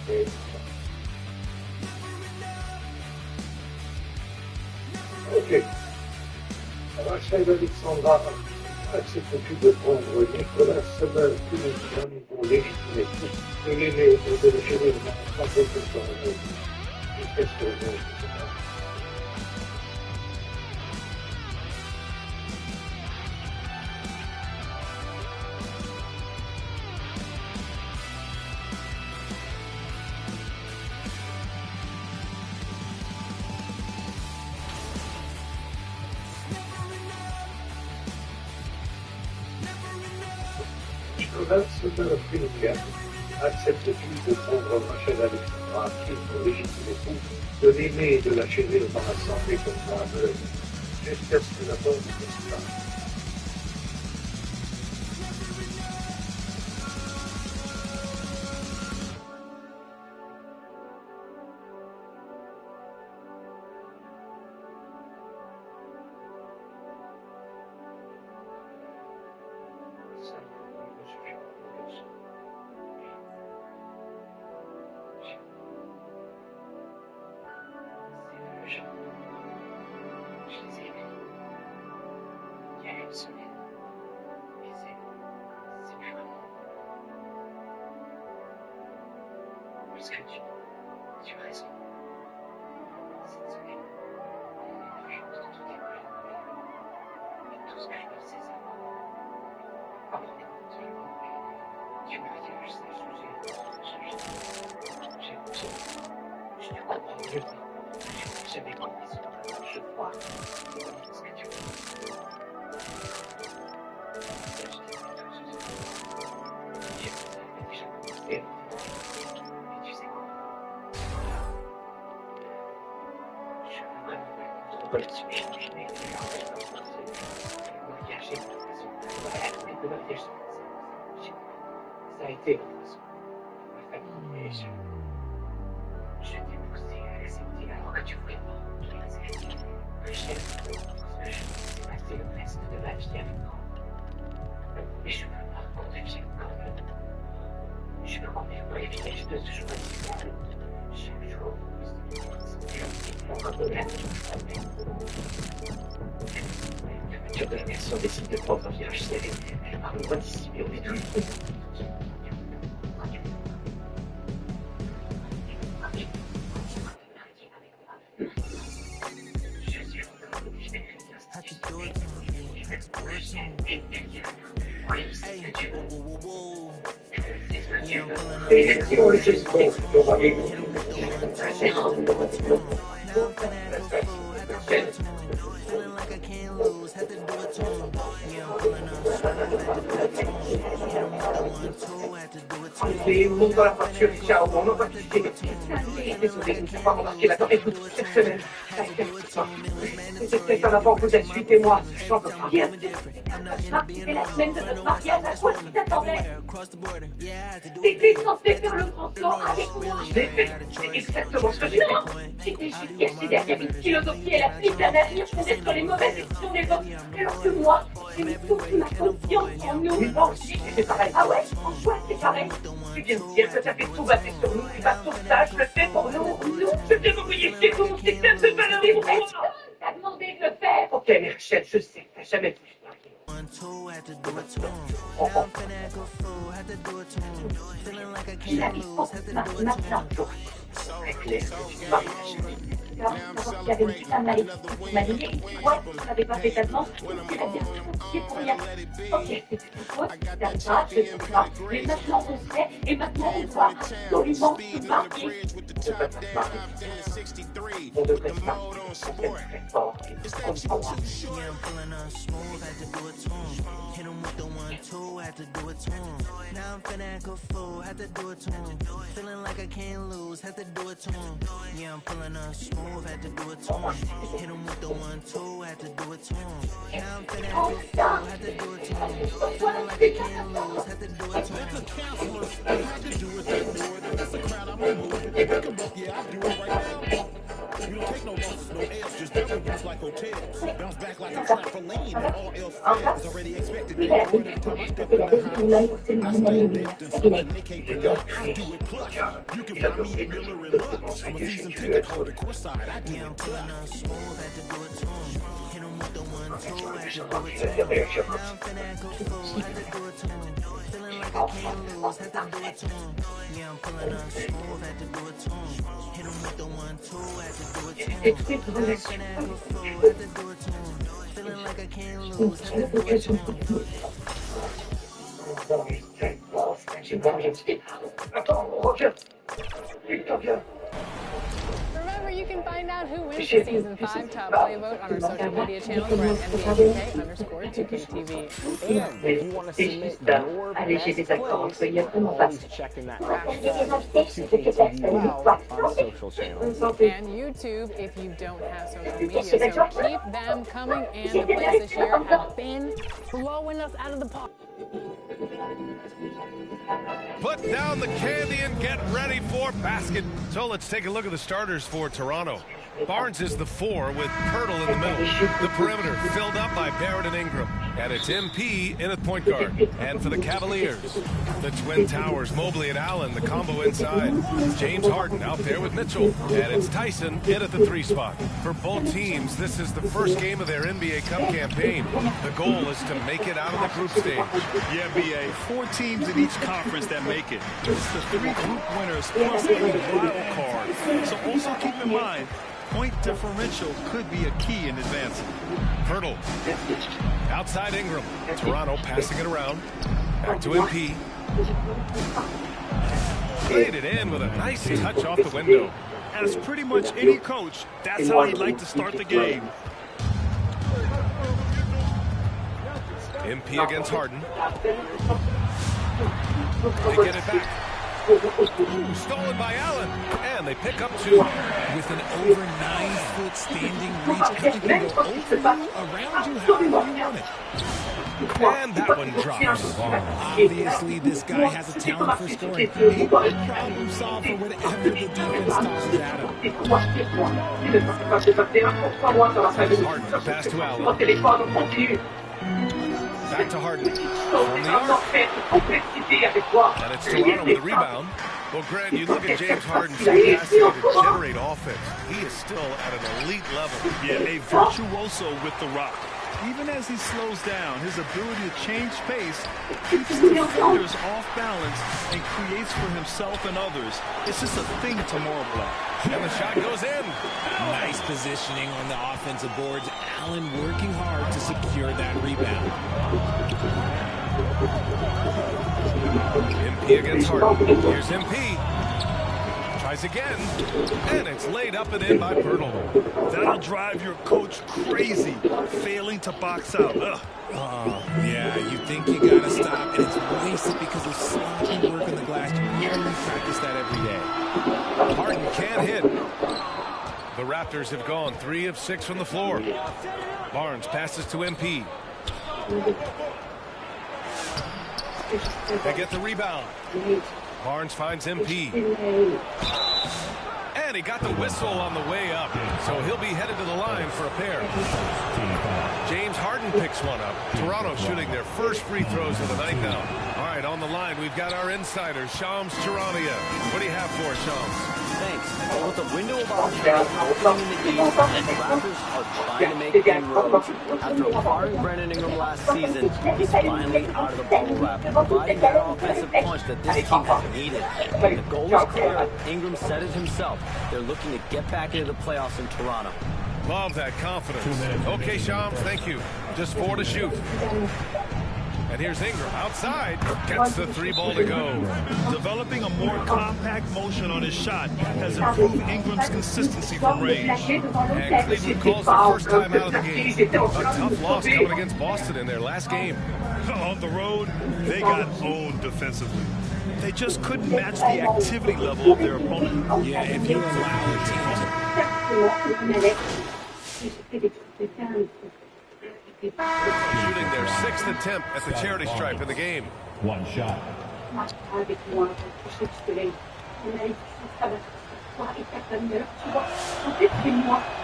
Et ok. Rachel Alexandra, acceptes-tu de prendre Nicolas Semel, que nous sommes pour légitimer de l'aimer et de le gérer sans quelque chose. Qu'est-ce que je veux? Nicolas Semel, acceptes-tu de prendre Rachel Alexandra, qui pour légitimer tout, de l'aimer et de la chérir dans la santé comme ça aveugle, jusqu'à ce que la mort ne disparaisse. Parce que tu as raison. Cette semaine, on a eu la chance de tout découvrir. Et tout ce que je peux, c'est ça. Apprendre absolument. Tu m'as dit que je sais je te comprends mieux. Je n'ai jamais compris ce que je crois. Ce que tu veux. Là-dessus, j'ai imaginé que les gens m'ont engagé de toute façon. Mais de ma vie, ça a été ma façon. Ma famille et je t'ai poussé à accepter alors que tu voulais pas. Que j'aime ce que je sais passer le reste de ma vie avec toi. Mais je veux pas qu'on devienne comme eux. Je veux qu'on ait le privilège de se choisir chaque jour. La de la personne décide de prendre un virage serré. Elle parle pas d'ici, mais on est tous. Allez, monte dans la voiture, ciao, on va te dire. Désolé, je ne peux pas remarquer la torée toute cette semaine. C'était en avant, vous êtes, suivez-moi. J'en veux pas rien. C'est la semaine de notre mariage, à quoi tu t'attendais? T'étais censé faire le grand saut avec moi. C'est exactement ce que j'ai fait. J'étais juste caché derrière une philosophie et la prise d'un navire pour être les mauvaises décisions des autres. Alors que moi, j'ai mis toute ma confiance en nous. Mais moi aussi, c'est pareil. Ah ouais? En quoi c'est pareil? Tu viens de dire que t'as fait tout basé sur nous. Tu vas tout ça, je le fais pour nous. Je t'ai envoyé chez vous, c'est que de valeur pour moi. T'as demandé de le faire. Ok, mais Rachel, je sais, t'as jamais pu. J'ai la vie pour maintenant. C'est clair que tu parles, Rachel. Savoir qu'il y avait une putain de maladie. Tu m'as dit, ouais, on n'avait pas fait ta demande, c'est la bien, c'est pour rien. Ok, c'est tout faute, c'est grave, je sais pas. Mais maintenant on sait, et maintenant on doit absolument se marier. On devrait se marier, on fait très fort, et comme ça. Now I'm finna act a fool, had to do it to him. Feeling like I can't lose, had to do it to him. Yeah, I'm pulling up smooth, had to do it to him. Hit him with the 1-2, had to do it to him. Now I'm finna act a fool, had to do it to him. Feeling like I can't lose, had to do it to him. That's a counselor. I had to do it, they do it. That's a crowd I'm gonna move. Pick 'em up, yeah, I do it right now. You don't take no losses, no L's, just double use like hotels. Bounce back like a trampoline, and all else fails. Already expected to go every time I step in the house. I stay dipped and so that they can't predict. I do it plus. You can find me at Miller and Lux. I'm a season ticket holder, course side. I do it plus. Smooth, had to do it to him. Hit him with the 1-2, had to do it to him. Now I'm finna act a fool, had to do it to him. Feeling like I can't lose, had to do it to him. Yeah, I'm pulling up smooth, had to do it to him. Hit him with the 1-2, had to do it to him. Now I'm finna act a fool, had to do it to him. Feeling like I can't lose, had to do it to him. Attends, reviens. Victor, viens. Remember, you can find out who wins the Season 5 Top Play Vote on our social media channels. We're at NBA2K_2KTV. And if you want to submit your best plays, always checking that hashtag 2KTV on social channels. And YouTube if you don't have social media. So keep them coming, and the plays this year have been blowing us out of the park. Put down the candy and get ready for basket. So let's take a look at the starters for Toronto. Barnes is the 4 with Pirtle in the middle. The perimeter filled up by Barrett and Ingram. And it's MP in at point guard. And for the Cavaliers, the Twin Towers, Mobley and Allen, the combo inside. James Harden out there with Mitchell. And it's Tyson in at the 3 spot. For both teams, this is the first game of their NBA Cup campaign. The goal is to make it out of the group stage. Yeah, BA, 4 teams in each conference that make it. It's the 3 group winners plus a wild card. So also keep in mind, point differential could be a key in advancing. Pirtle. Outside Ingram. Toronto passing it around. Back to MP. Played it in with a nice touch off the window. As pretty much any coach, that's how he'd like to start the game. MP against Harden. They get it back. Ooh, stolen by Allen. And they pick up 2. With an over 9-foot standing reach, I think they go over you, around you, however you want it. And that one drops. Obviously, this guy has a talent for scoring. He will problem solve for whatever the defense tosses at him. Harden, pass to Allen. Back to Harden. From the arc. And it's Toronto with the rebound. Well, Grant, you look at James Harden's capacity to generate offense. He is still at an elite level. Yeah, a virtuoso with the rock. Even as he slows down, his ability to change pace keeps defenders off balance and creates for himself and others. It's just a thing to marvel at. And the shot goes in. Nice positioning on the offensive boards. Allen working hard to secure that rebound. MP against Harden. Here's MP. Tries again. And it's laid up and in by Pirtle. That'll drive your coach crazy, failing to box out. Yeah, you think you gotta stop, and it's wasted because of sloppy work on the glass. hit. The Raptors have gone 3 of 6 from the floor. Barnes passes to MP. They get the rebound. Barnes finds MP. And he got the whistle on the way up. So he'll be headed to the line for a pair. James Harden picks one up. Toronto shooting their first free throws of the night now. All right, on the line, we've got our insider, Shams Charania. What do you have for us, Shams? Thanks. Well, with the window of opportunity in the game, the Raptors are trying to make inroads. After acquiring Brandon Ingram last season, he's finally out of the bubble wrap, providing that offensive punch that this team has needed. The goal is clear. Ingram said it himself. They're looking to get back into the playoffs in Toronto. Love that confidence. Okay, Shams, thank you. Just 4 to shoot. And here's Ingram outside. Gets the 3 ball to go. Developing a more compact motion on his shot has improved Ingram's consistency from range. And Cleveland calls the first time out of the game. A tough loss coming against Boston in their last game. On the road, they got owned defensively. They just couldn't match the activity level of their opponent. Yeah, if you allow the team Shooting their 6th attempt at the charity stripe in the game. One shot.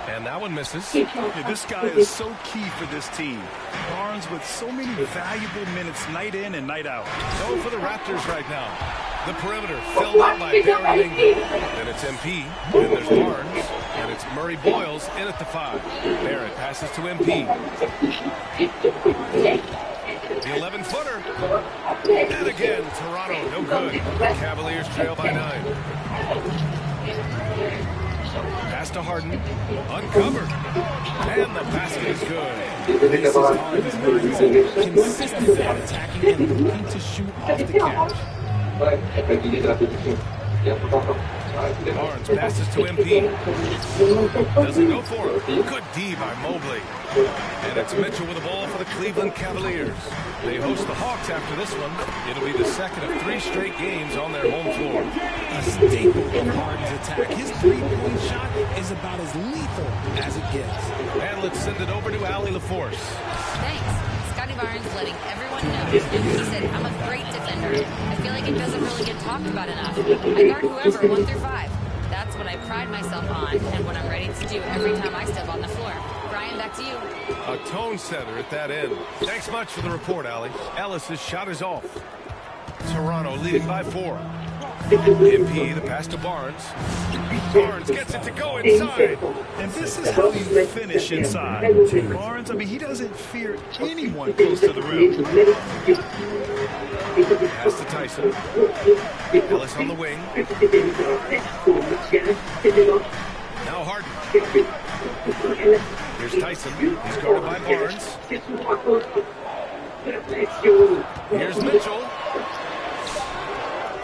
And that one misses. Yeah, this guy is so key for this team. Barnes with so many valuable minutes night in and night out. So for the Raptors right now, the perimeter filled up by Barry Ingram. Then it's MP, and there's Barnes, and it's Murray Boyles in at the 5. Barrett passes to MP. The 11-footer. And again, Toronto, no good. The Cavaliers trail by 9. Pass to Harden. Uncovered. And the basket is good. This is Harden's consistent at attacking and looking to shoot off the catch. Barnes passes to MP. Doesn't go for it. Good D by Mobley. And it's Mitchell with the ball for the Cleveland Cavaliers. They host the Hawks after this one. It'll be the second of 3 straight games on their home floor. A staple of Harden's attack. His 3-point shot is about as lethal as it gets. And let's send it over to Allie LaForce. Thanks. Scotty Barnes letting everyone know. He said, I'm a great defender. I feel like it doesn't really get talked about enough. I guard whoever 1 through 5. That's what I pride myself on and what I'm ready to do every time I step on the floor. Brian, back to you. A tone setter at that end. Thanks much for the report, Allie. Ellis's shot is off. Toronto leading by 4. MP, the pass to Barnes. Barnes gets it to go inside. And this is how you finish inside. Barnes, I mean, he doesn't fear anyone close to the rim. Pass to Tyson. Ellis on the wing. Now Harden. Here's Tyson. He's guarded by Barnes. Here's Mitchell.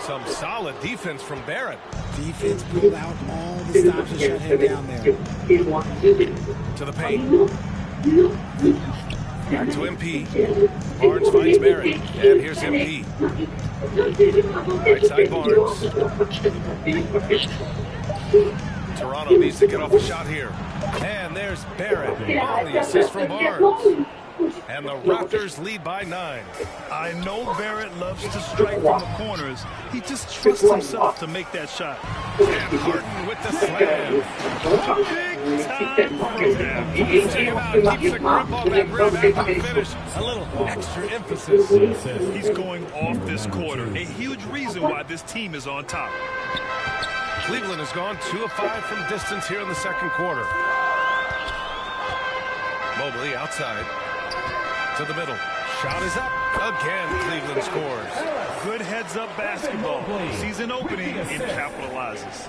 Some solid defense from Barrett. Defense pulled out all the stops and shut him down there. To the paint. Back to MP. Barnes finds Barrett. And here's MP. Right side Barnes. Toronto needs to get off a shot here. And there's Barrett on the assist from Barnes. And the Raptors lead by 9. I know Barrett loves to strike from the corners. He just trusts himself to make that shot. And Harden with the slam. Big time program. Check him out. Keeps the grip on that rim after the finish. A little extra emphasis. He's going off this quarter. A huge reason why this team is on top. Cleveland has gone 2 of 5 from distance here in the second quarter. Mobley outside. To the middle. Shot is up. Again, Cleveland scores. Good heads-up basketball. Season opening and capitalizes.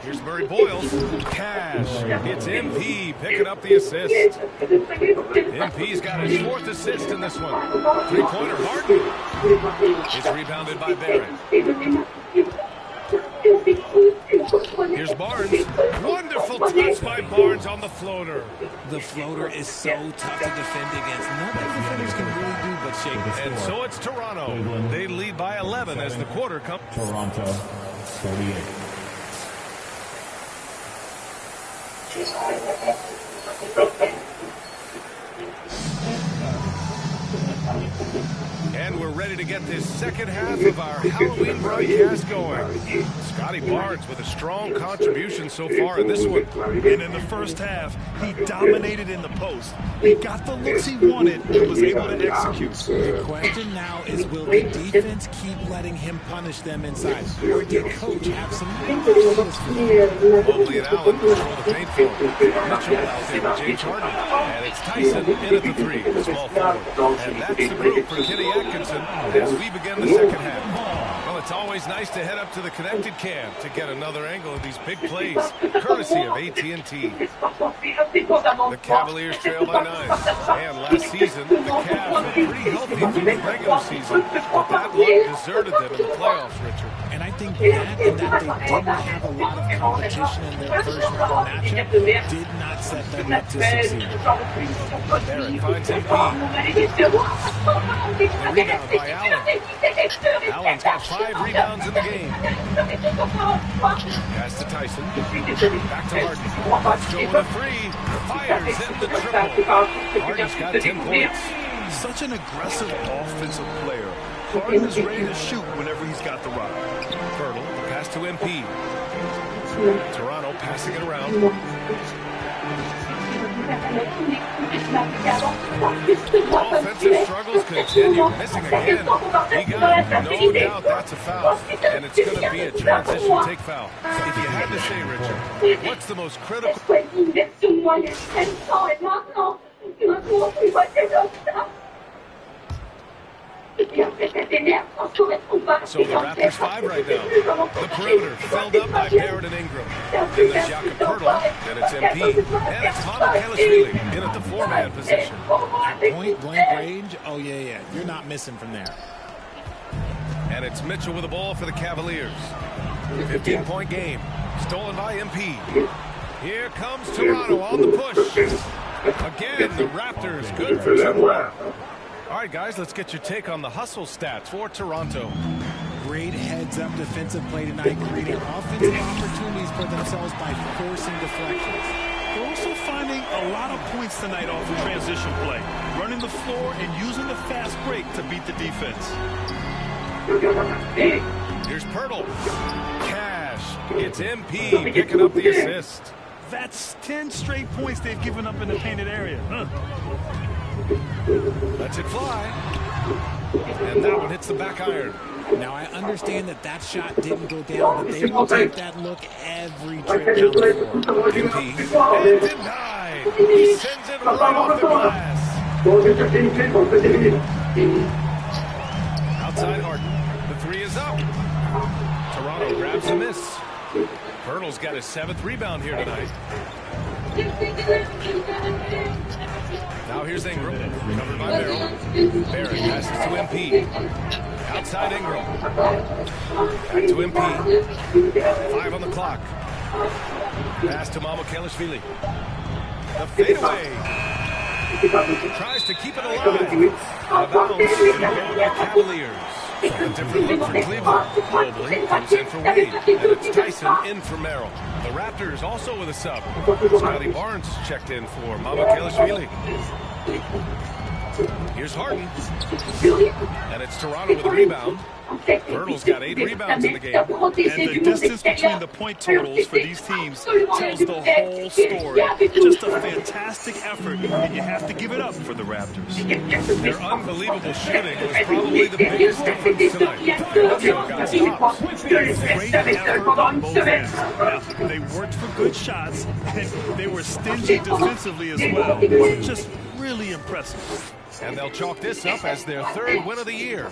Here's Murray Boyles. Cash. It's MP picking up the assist. MP's got his 4th assist in this one. 3-pointer Harden. It's rebounded by Barrett. Here's Barnes. Wonderful touch by Barnes on the floater. The floater is so tough to defend against. Nobody defenders can really do but shake the score. And so it's Toronto. They lead by 11 as the quarter comes. Toronto, 48. And we're ready to get this second half of our Halloween broadcast going. Scotty Barnes with a strong contribution so far in this one. And in the first half, he dominated in the post. He got the looks he wanted and was able to execute. The question now is, will the defense keep letting him punish them inside? Or did coach have some ideas for him? Mobley and Allen control the paint for him. Mitchell out there with James Harden. And it's Tyson in at the three, the small forward. And that's the group for Kenny Atkinson as we begin the second half. Well, it's always nice to head up to the connected cam to get another angle of these big plays, courtesy of AT&T. The Cavaliers trail by 9. And last season, the Cavs were pretty healthy through the regular season, but that luck deserted them in the playoffs, Richard. And I think that and that they didn't have a lot of competition in their first round matchup did not set them up to succeed. Barrett finds MP. The rebound by Allen. Allen's got 5 rebounds in the game. Pass to Tyson. Back to Harden. Let's go with a 3. Fires in the triple. Harden's got 10 points. Such an aggressive offensive player. Harden is ready to shoot whenever he's got the rock. Fertile, pass to MP. Toronto passing it around. Offensive struggles continue. Missing again. He got no doubt that's a foul. And it's going to be a transition take foul. If you had to say, Richard, what's the most critical? So the Raptors 5 right now. The perimeter filled up by Barrett and Ingram. Then there's Jakob Poeltl. Then it's MP. And it's Mamukelashvili in at the 4-man position. Point blank range? Oh, yeah. You're not missing from there. And it's Mitchell with the ball for the Cavaliers. 15-point game. Stolen by MP. Here comes Toronto on the push. Again, the Raptors good for 2 more. All right, guys, let's get your take on the hustle stats for Toronto. Great heads-up defensive play tonight, creating offensive opportunities for themselves by forcing deflections. They're also finding a lot of points tonight off of transition play, running the floor and using the fast break to beat the defense. Here's Poeltl. Cash. It's MP picking up the assist. That's 10 straight points they've given up in the painted area. Lets it fly. And that one hits the back iron. Now, I understand that shot didn't go down, but they will take that look every trip down the floor. MP. And denied. He sends it right off the glass. Outside Harden. The 3 is up. Toronto grabs a miss. Poeltl's got his 7th rebound here tonight. Now here's Ingram, covered by Barrett. Barrett passes to MP. Outside Ingram. Back to MP. 5 on the clock. Pass to Mamukelashvili. The fadeaway. Tries to keep it alive. A bounce and go to the Cavaliers. A different look for Cleveland. Mobley comes in for Wade. And it's Tyson in for Merrill. The Raptors also with a sub. Scotty Barnes checked in for Mamukelashvili. Here's Harden. And it's Toronto with a rebound. Poeltl's got 8 rebounds in the game. And the distance between the point totals for these teams tells the whole story. Just a fantastic effort, and you have to give it up for the Raptors. Their unbelievable shooting was probably the biggest difference tonight. They also got stops. Great effort on both ends. Now, they worked for good shots, and they were stingy defensively as well. Just really impressive. And they'll chalk this up as their 3rd win of the year.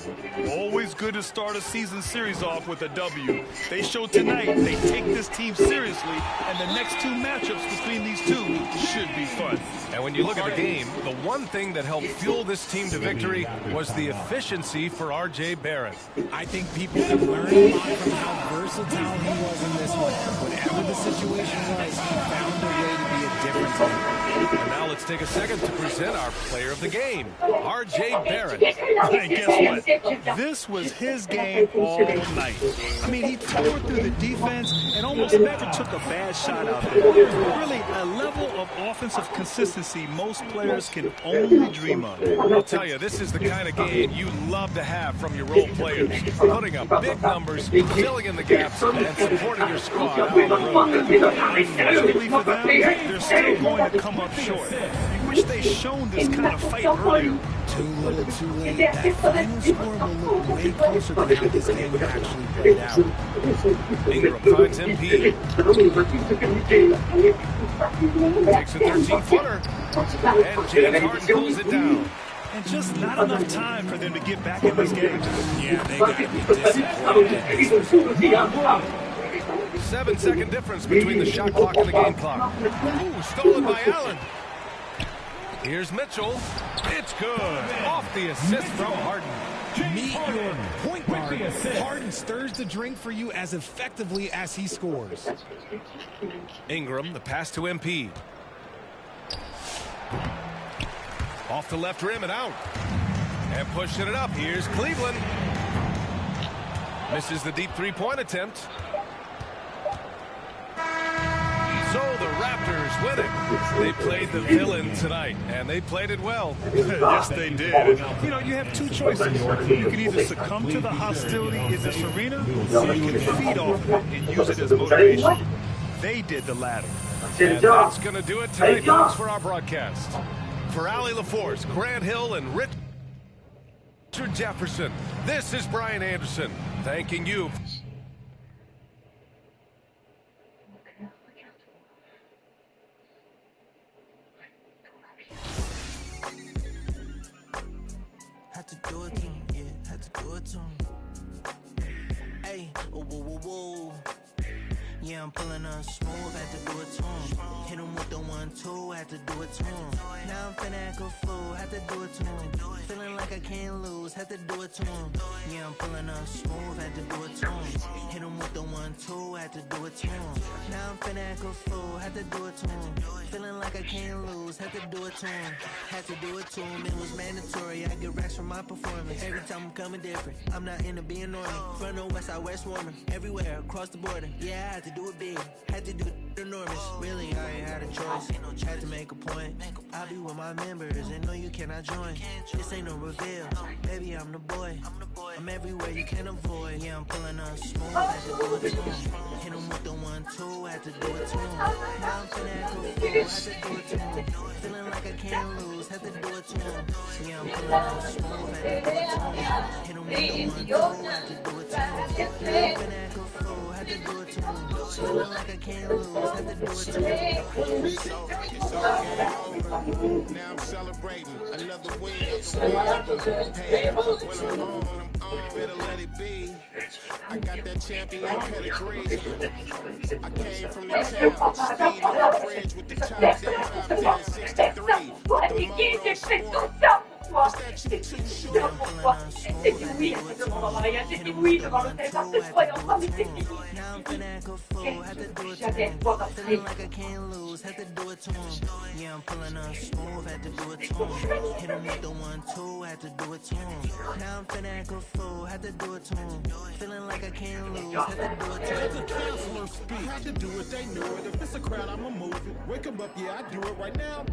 Always good to start a season series off with a W. They showed tonight they take this team seriously, and the next 2 matchups between these two should be fun. And when you look at the game, the one thing that helped fuel this team to victory was the efficiency for R.J. Barrett. I think people can learn a lot from how versatile he was in this one. Whatever the situation was, he found a way to be a difference maker. And now let's take a second to present our player of the game, R.J. Barrett. Hey, guess what? This was his game all night. I mean, he tore through the defense and almost never took a bad shot out there. Really, a level of offensive consistency most players can only dream of. I'll tell you, this is the kind of game you love to have from your role players. Putting up big numbers, filling in the gaps, and supporting your squad out on the road. Unfortunately for them, they're still going to come up short. You wish they shown this kind of fight earlier. Too little, too late. That final score will look way closer to how this game actually played out. Ingram finds MP. Takes a 13-footer. And James Harden pulls it down. And just not enough time for them to get back in this game. Yeah, they got to be disappointed. 7-second difference between the shot clock and the game clock. Ooh, stolen by Allen. Here's Mitchell. It's good. Off the assist from Harden. Meet your point guard. Harden stirs the drink for you as effectively as he scores. Ingram, the pass to MP. Off the left rim and out. And pushing it up. Here's Cleveland. Misses the deep three-point attempt. So the Raptors win it. They played the villain tonight, and they played it well. Yes, they did. You know, you have two choices. You can either succumb to the hostility in this arena, or you can feed off of it and use it as motivation. They did the latter. And that's going to do it tonight, folks, for our broadcast. For Allie LaForce, Grant Hill, and Richard Jefferson, this is Brian Anderson, thanking you. Had to do it to him, yeah, had to do it to him. Hey, whoa, whoa, whoa, whoa. Yeah, I'm pulling up smooth, had to do it to him. Hit him with the 1-2, had to do it to him. Now I'm finna act a fool, had to do it to him. Feeling like I can't lose, had to do it to him. Yeah, I'm pulling up smooth, had to do it to him. Hit him with the 1-2, had to do it to him. Now I'm finna act a fool, had to do it to him. Feeling like I can't lose, had to do it to him. Had to do it to him, it was mandatory. I get racks from my performance. Every time I'm coming different, I'm not into being normal. Front or west side, west warming. Everywhere, across the border. Yeah, I had to do it big, had to do it enormous. Really, I ain't had a choice, had to make a point. I'll be with my members and no, you cannot join. This ain't no reveal, baby, I'm the boy. I'm everywhere you can avoid. Yeah, I'm pulling up smooth, had to do it to him. Hit him with the 1-2, had to do it to him. Now I'm finna act a fool, had to do it to him. Feeling like I can't lose, had to do it to him. Yeah, I'm pulling up smooth, had to do it to him. Hit him with the 1-2, had to do it to him. Now I'm finna act a fool, had to do it to him. Feeling like I can't lose, had to do it to him. It's over. Now I'm celebrating another win. Hey, when I'm on, better let it be. I got that champion pedigree. I came from the town, speed on the bridge with the top down, 63. C'est super pour toi. C'est inouï devant Maria, c'est inouï devant le fait parce que je croyais en mais c'est fini. Jamais voir après. Had to do it to him. Yeah, I'm pulling up smooth, had to do it to him. Hit him with the 1-2, had to do it to him. Now I'm finna act a fool, had to do it to him. Feeling like I can't lose, had to do it to him. As a counselor speak, had to do it, they know it. If it's a crowd, I'ma move it. Wake them up, yeah, I do it right now.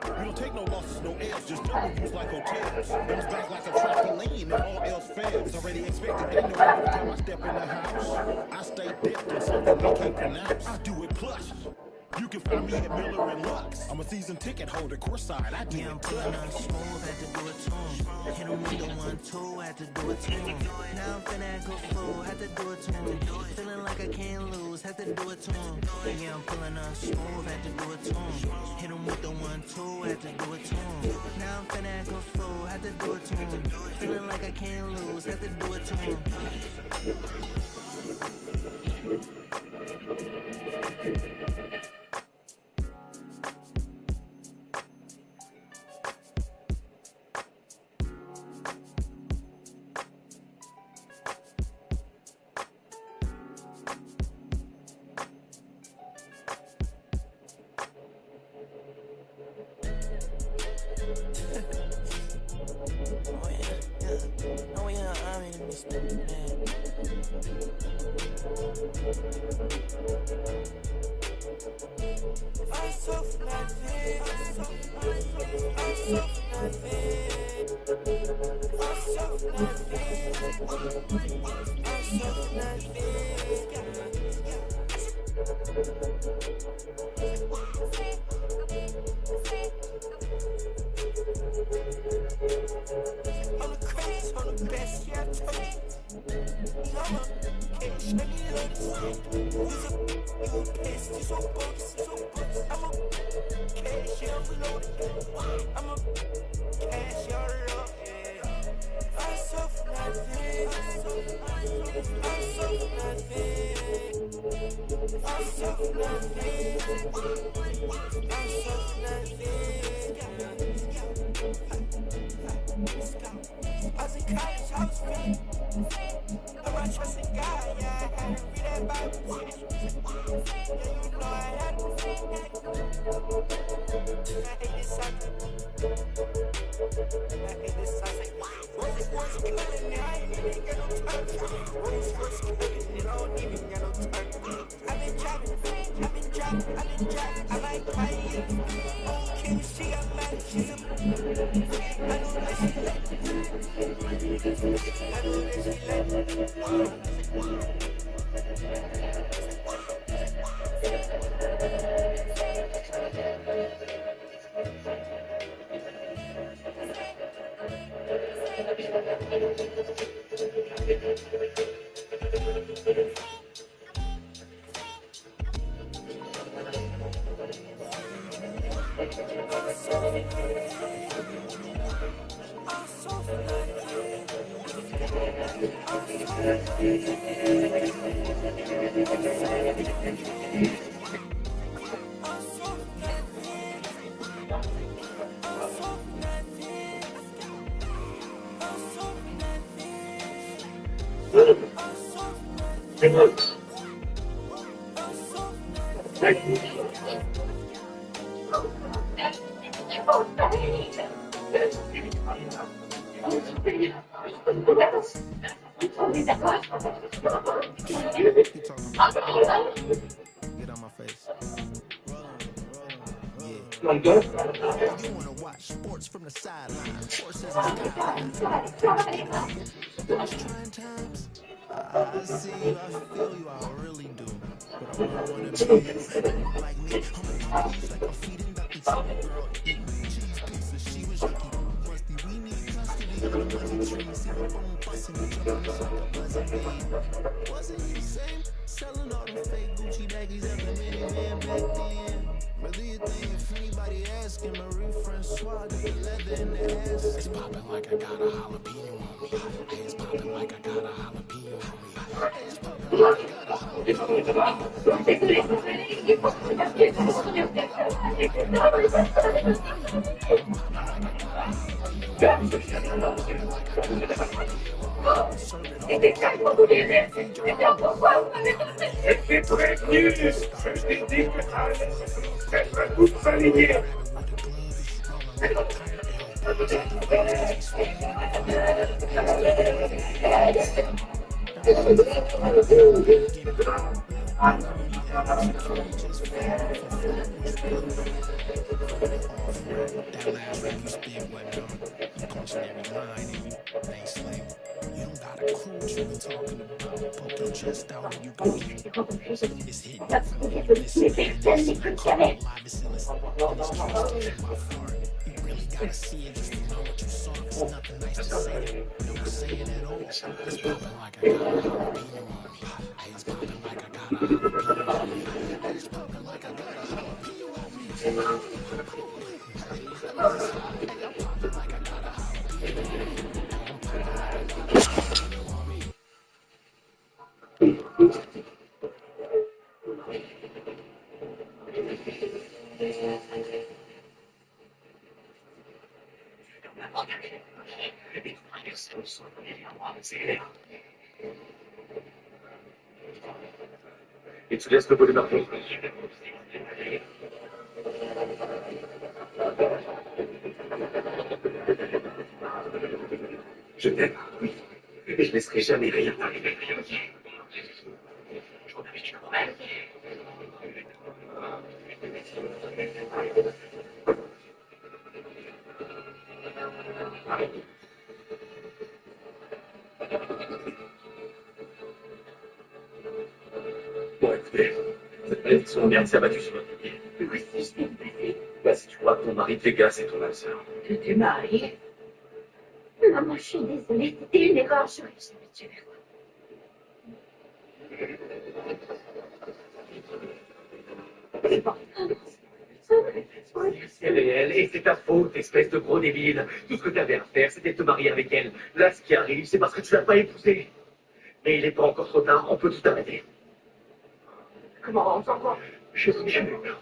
You don't take no losses, no L's, just double use like hotels. Bounce back like a trampoline if all else fails. Already expected, they know every time I step in the house. I stay dipped in something they can't pronounce. I do it plush. You can find me at Miller and Lux. I'm a season ticket holder, courtside. I do it tough. Smooth, had to do it to him. Hit him with the 1-2, had to do it to him. Now I'm finna act a fool, had to do it to him. Feeling like I can't lose, had to do it to him. Yeah, I'm pulling up smooth, had to do it to him. Hit him with the 1-2, had to do it to him. Now I'm finna act a fool, had to do it to him. Feeling like I can't lose, had to do it to him. Get on my face. Yeah. You wanna watch sports from the sideline. Horses and skylines. Those trying times. I see you, I feel you, I really do. But I wouldn't wanna be you. Like me, I'm in my knees like I'm feeding Ducky. Girl, eat me cheese pizza, she was yucky. Musty, we need custody of the money tree. See my phone busting, the jumping like a buzzing bee. Wasn't you the same? Selling all them fake Gucci baggies at the minivan back then. Really a thing if anybody asking, Marie Francois did the leather in the ass. It's popping like I got a jalapeno on me. Hey, it's popping like I got a jalapeno on me. Hey, it's popping like I got a That last rap you spit wasn't you punching every line and you ain't slang. You don't got a clue what you been talking about. Poke your chest out and you go it's hitting differently. You listen, man, this I call it live, it's illicit. And this keeps my fart. You really gotta see it just to know what you saw. It's nothing nice to say. Don't say it at all. It's popping like I got a jalapeno on me. Hey, it's popping like I got a jalapeno on me. Hey, it's popping like I got a jalapeno on me. Hey, I'm popping like I got a jalapeno on me. I'm popping like I got a jalapeno on me. It's just a good enough. Je t'aime. Et je laisserai jamais rien t'arriver. Je reviens vite, je te promets. Bon, écoutez, cette malédiction merde s'est abattue sur notre vie. Mais aussi, je vais me passer Bah, si tu crois que ton mari de Vegas c'est ton âme sœur. de te marier. Maman, je suis désolée, c'était une erreur, j'aurais jamais dû faire quoi. C'est pas. C'est réel, et c'est ta faute, espèce de gros débile. Tout ce que t'avais à faire, c'était de te marier avec elle. Là, ce qui arrive, c'est parce que tu l'as pas épousée. Mais il n'est pas encore trop tard, on peut tout arrêter. Comment on s'en va?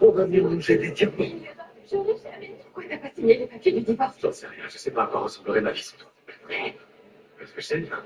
On va venir nous aider, tiens. J'aurais jamais dû. Pourquoi t'as pas signé les papiers du divorce? J'en sais rien, je sais pas à quoi ressemblerait ma vie sans toi. Est-ce que je sais bien?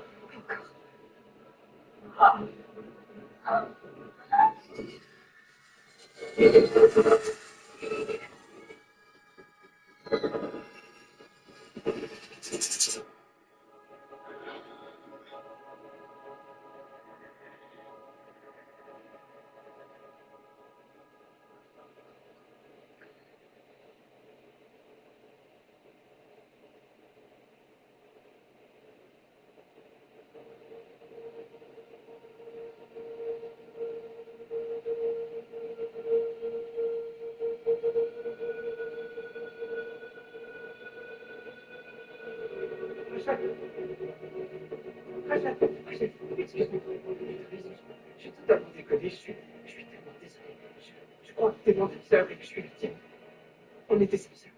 Excuse-moi. J'ai totalement déconné, je suis tellement désolé. Je crois que t'es mon sœur et que je suis le tien. On était sincères.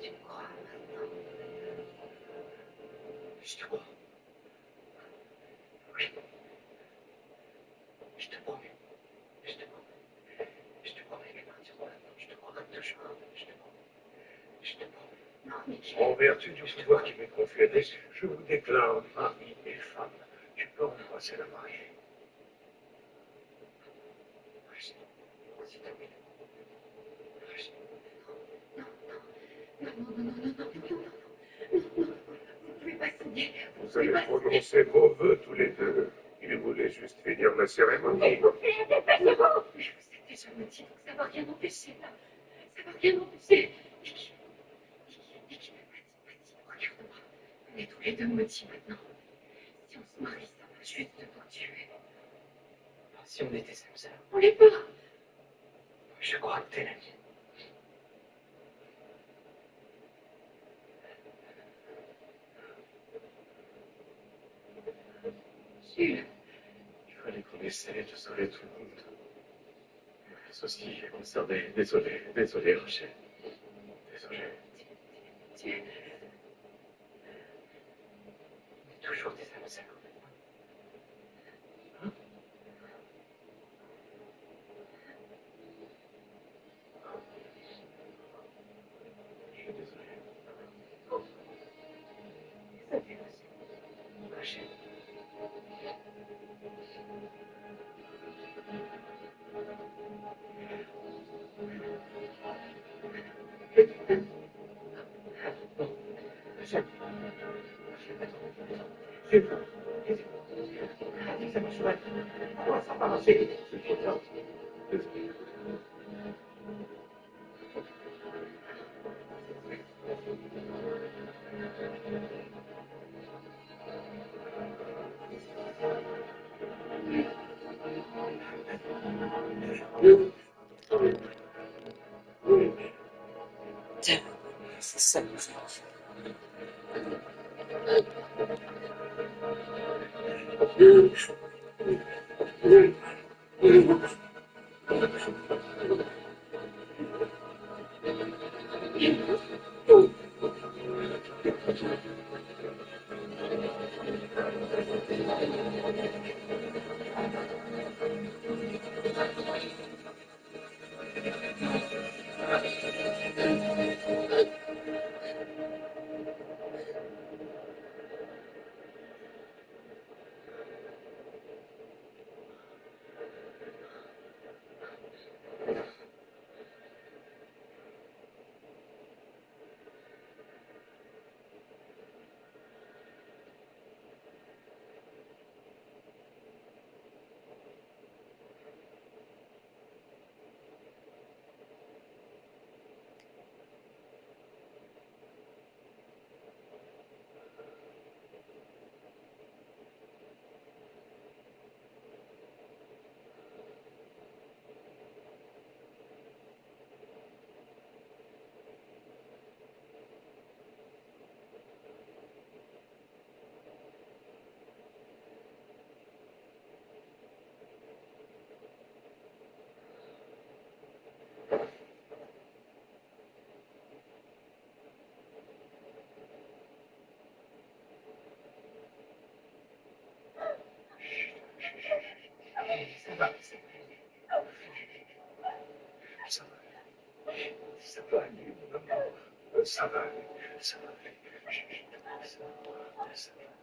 Tu me crois maintenant? Je te crois. Oui. Je te promets. Je te promets. Je te promets qu'à partir de maintenant, je te crois comme toujours. Je te promets. Je te promets. Non, mais En vertu du pouvoir qui m'est conféré, je vous déclare mari et femme. Tu peux embrasser la mariée. S'il te plaît. vous pouvez pas signer. Vous avez prononcé vos vœux tous les deux. Il voulait juste finir la cérémonie. Dépêchez-vous! Mais je vous ai déjà menti, donc ça va rien empêcher, là. Ça va rien empêcher. Niki, regarde-moi. On est tous les deux maudits maintenant. Si on se marie, ça va juste nous tuer. Si on était sincères. On l'est pas. Je crois que t'es la mienne. Jules. Il fallait qu'on essaie de sauver tout le monde. Ceci est concerné. Désolé, Rochelle. Désolé. Tu... On est toujours des âmes sœurs. Hein? Je suis désolé. Rochelle. Ça marche pas. Pourquoi ça va pas marcher? C'est trop tard. Désolé. Tiens, c'est ça. ça va aller, ça va aller. Ça va, ça va.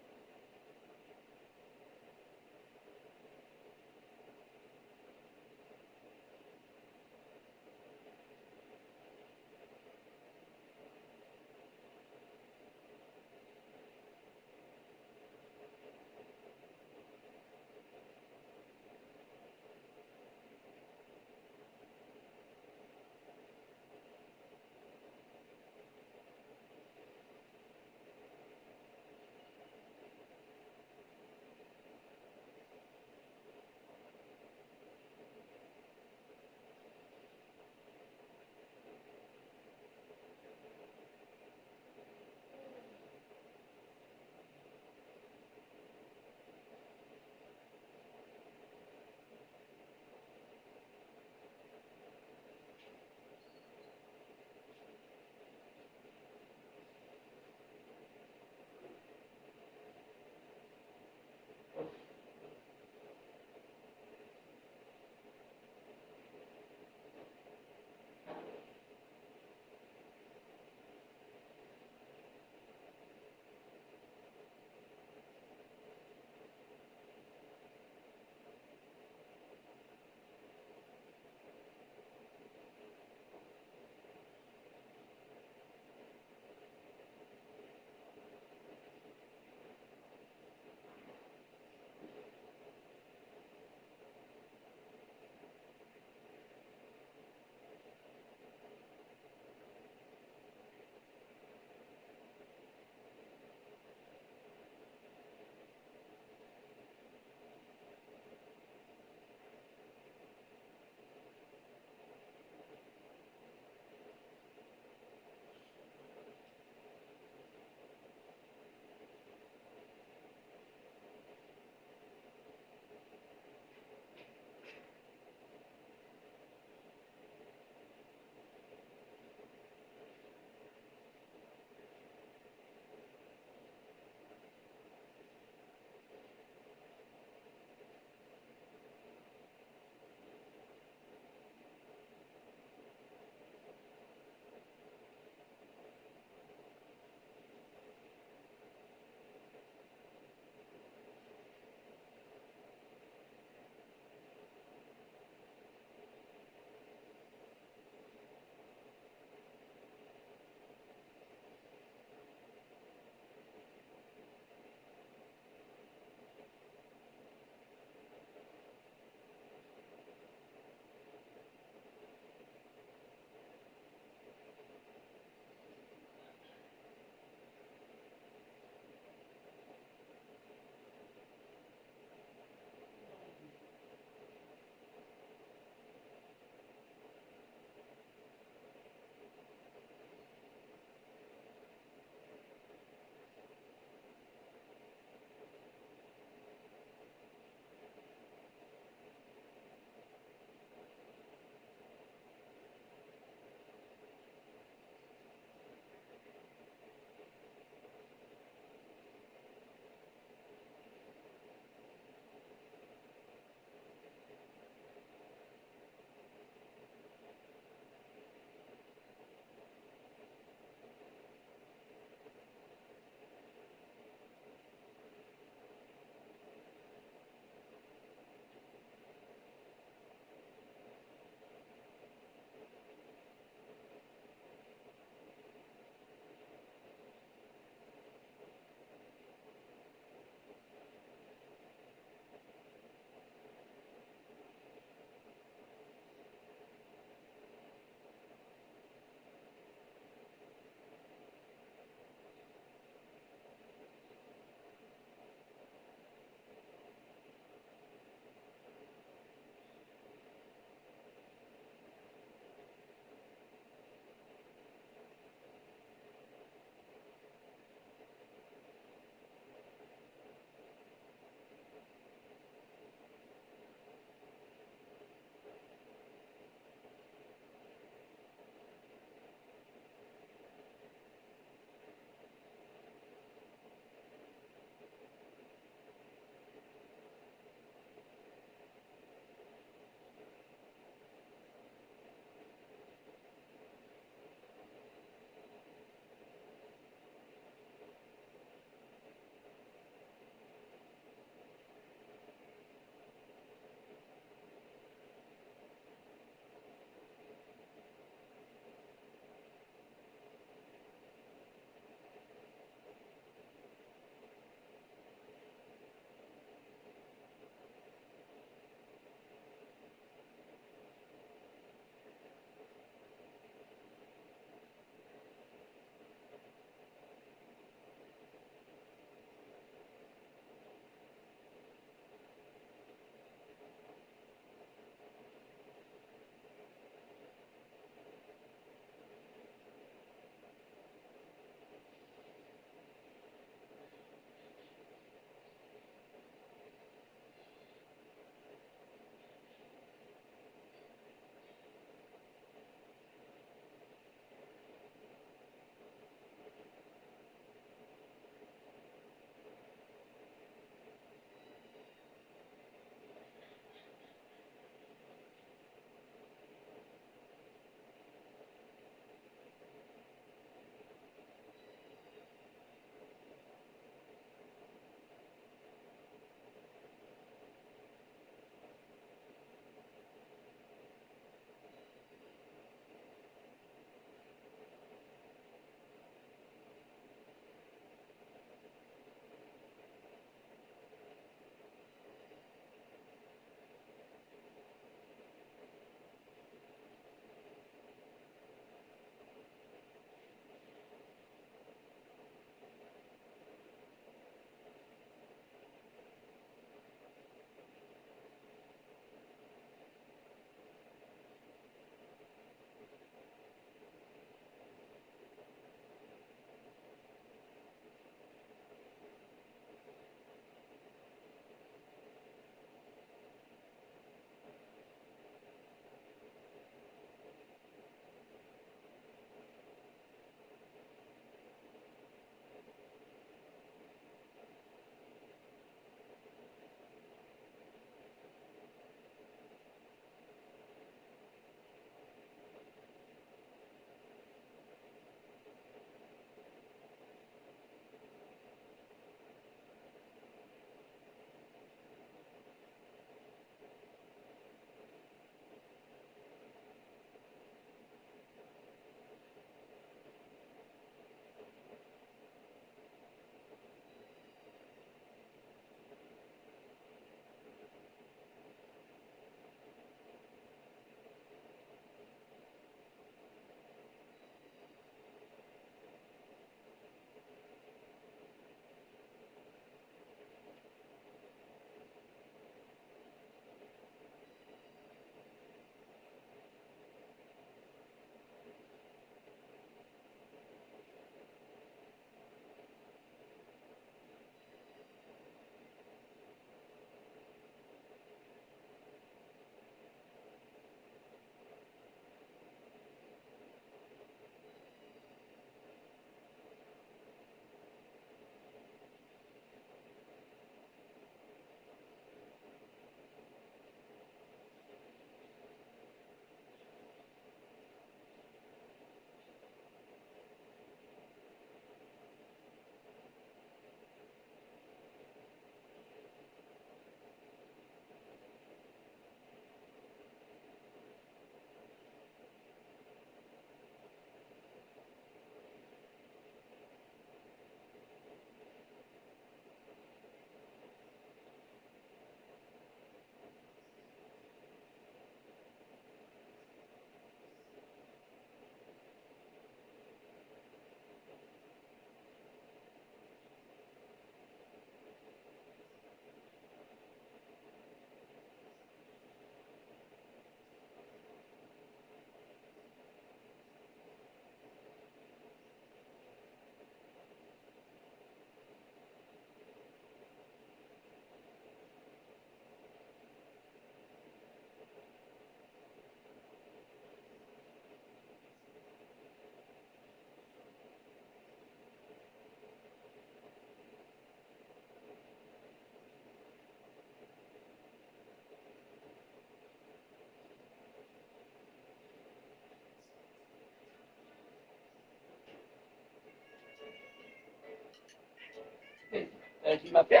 qui m'a fait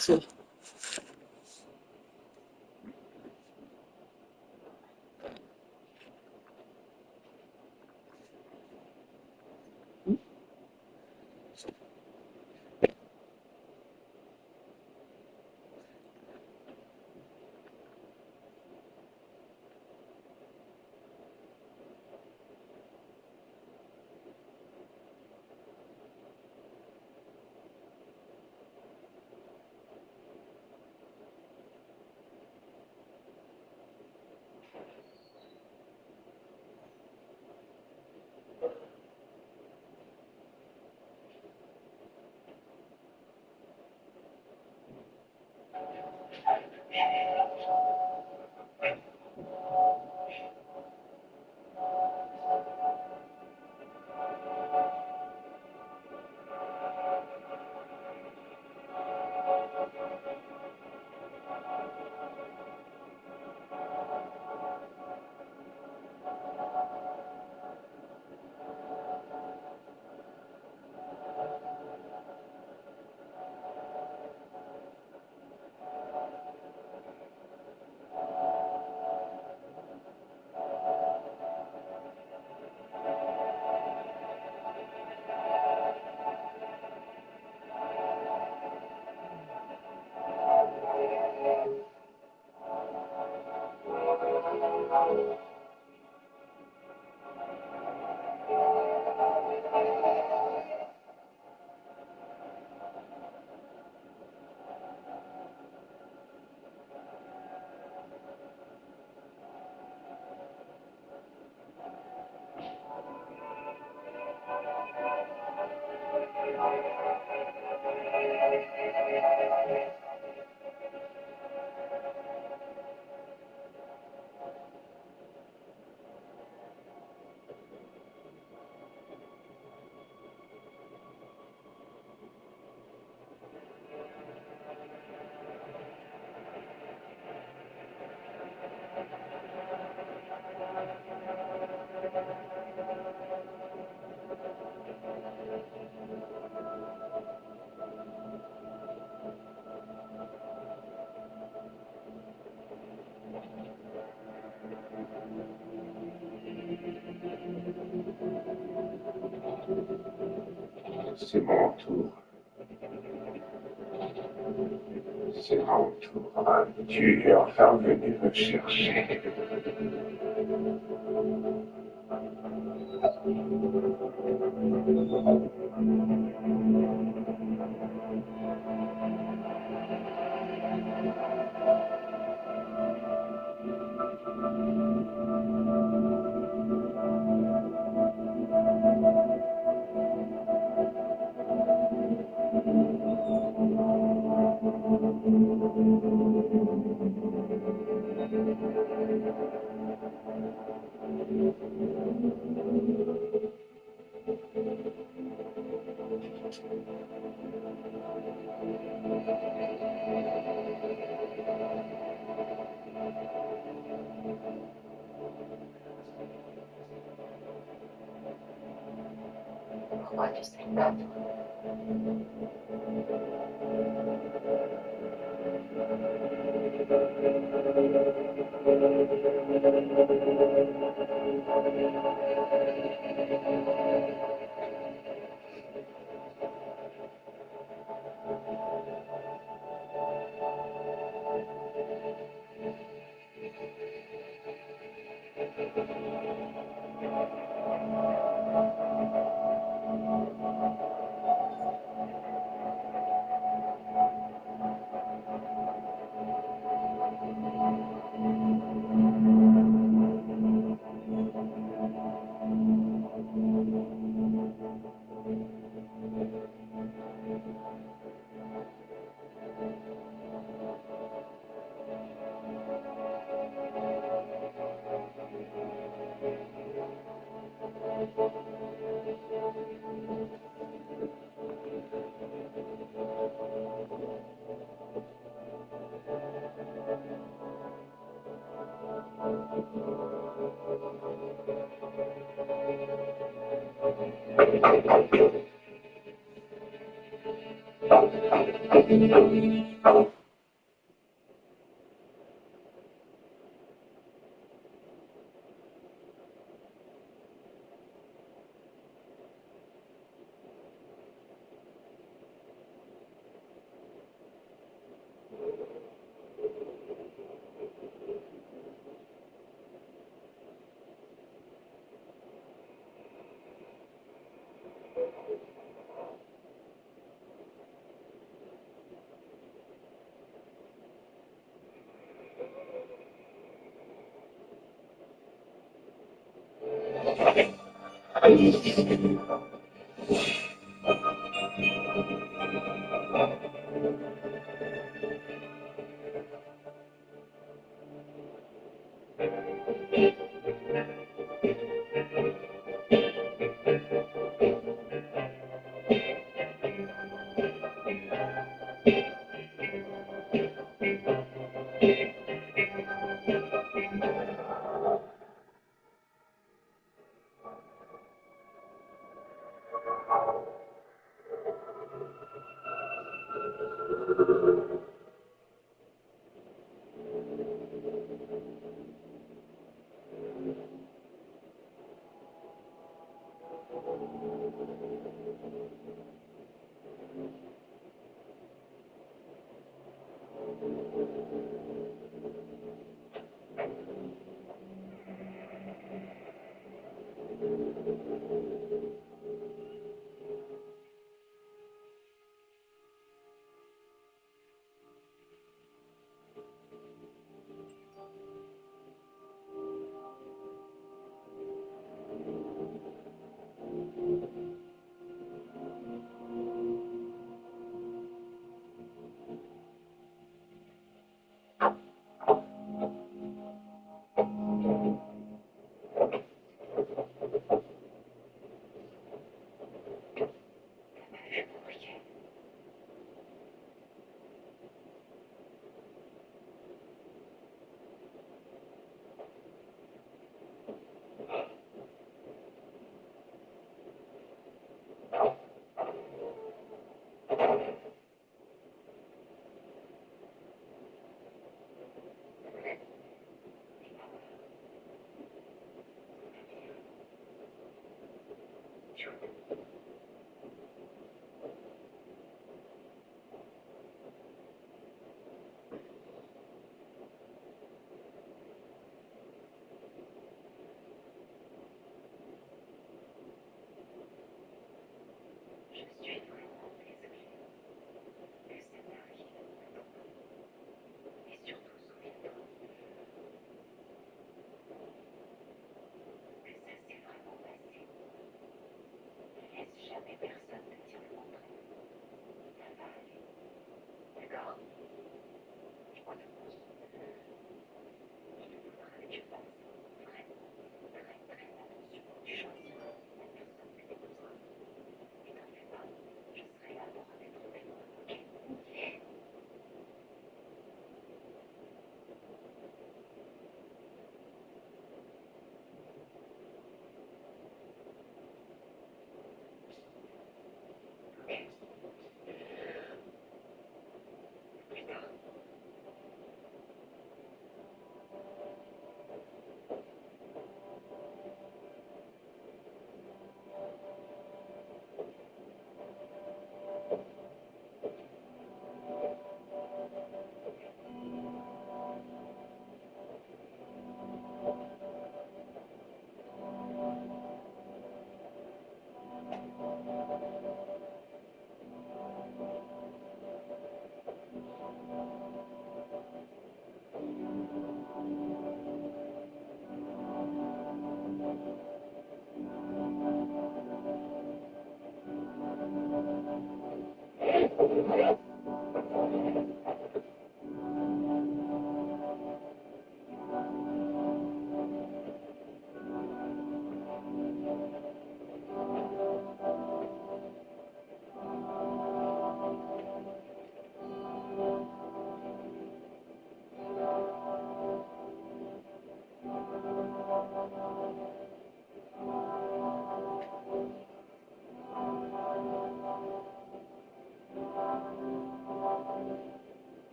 ça. C'est mon tour. C'est mon tour. Tu es enfin venu me chercher. Pourquoi tu sais pas,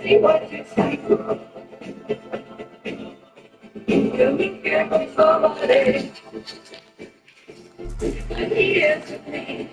See what you see. You're looking for somebody. And he is to me.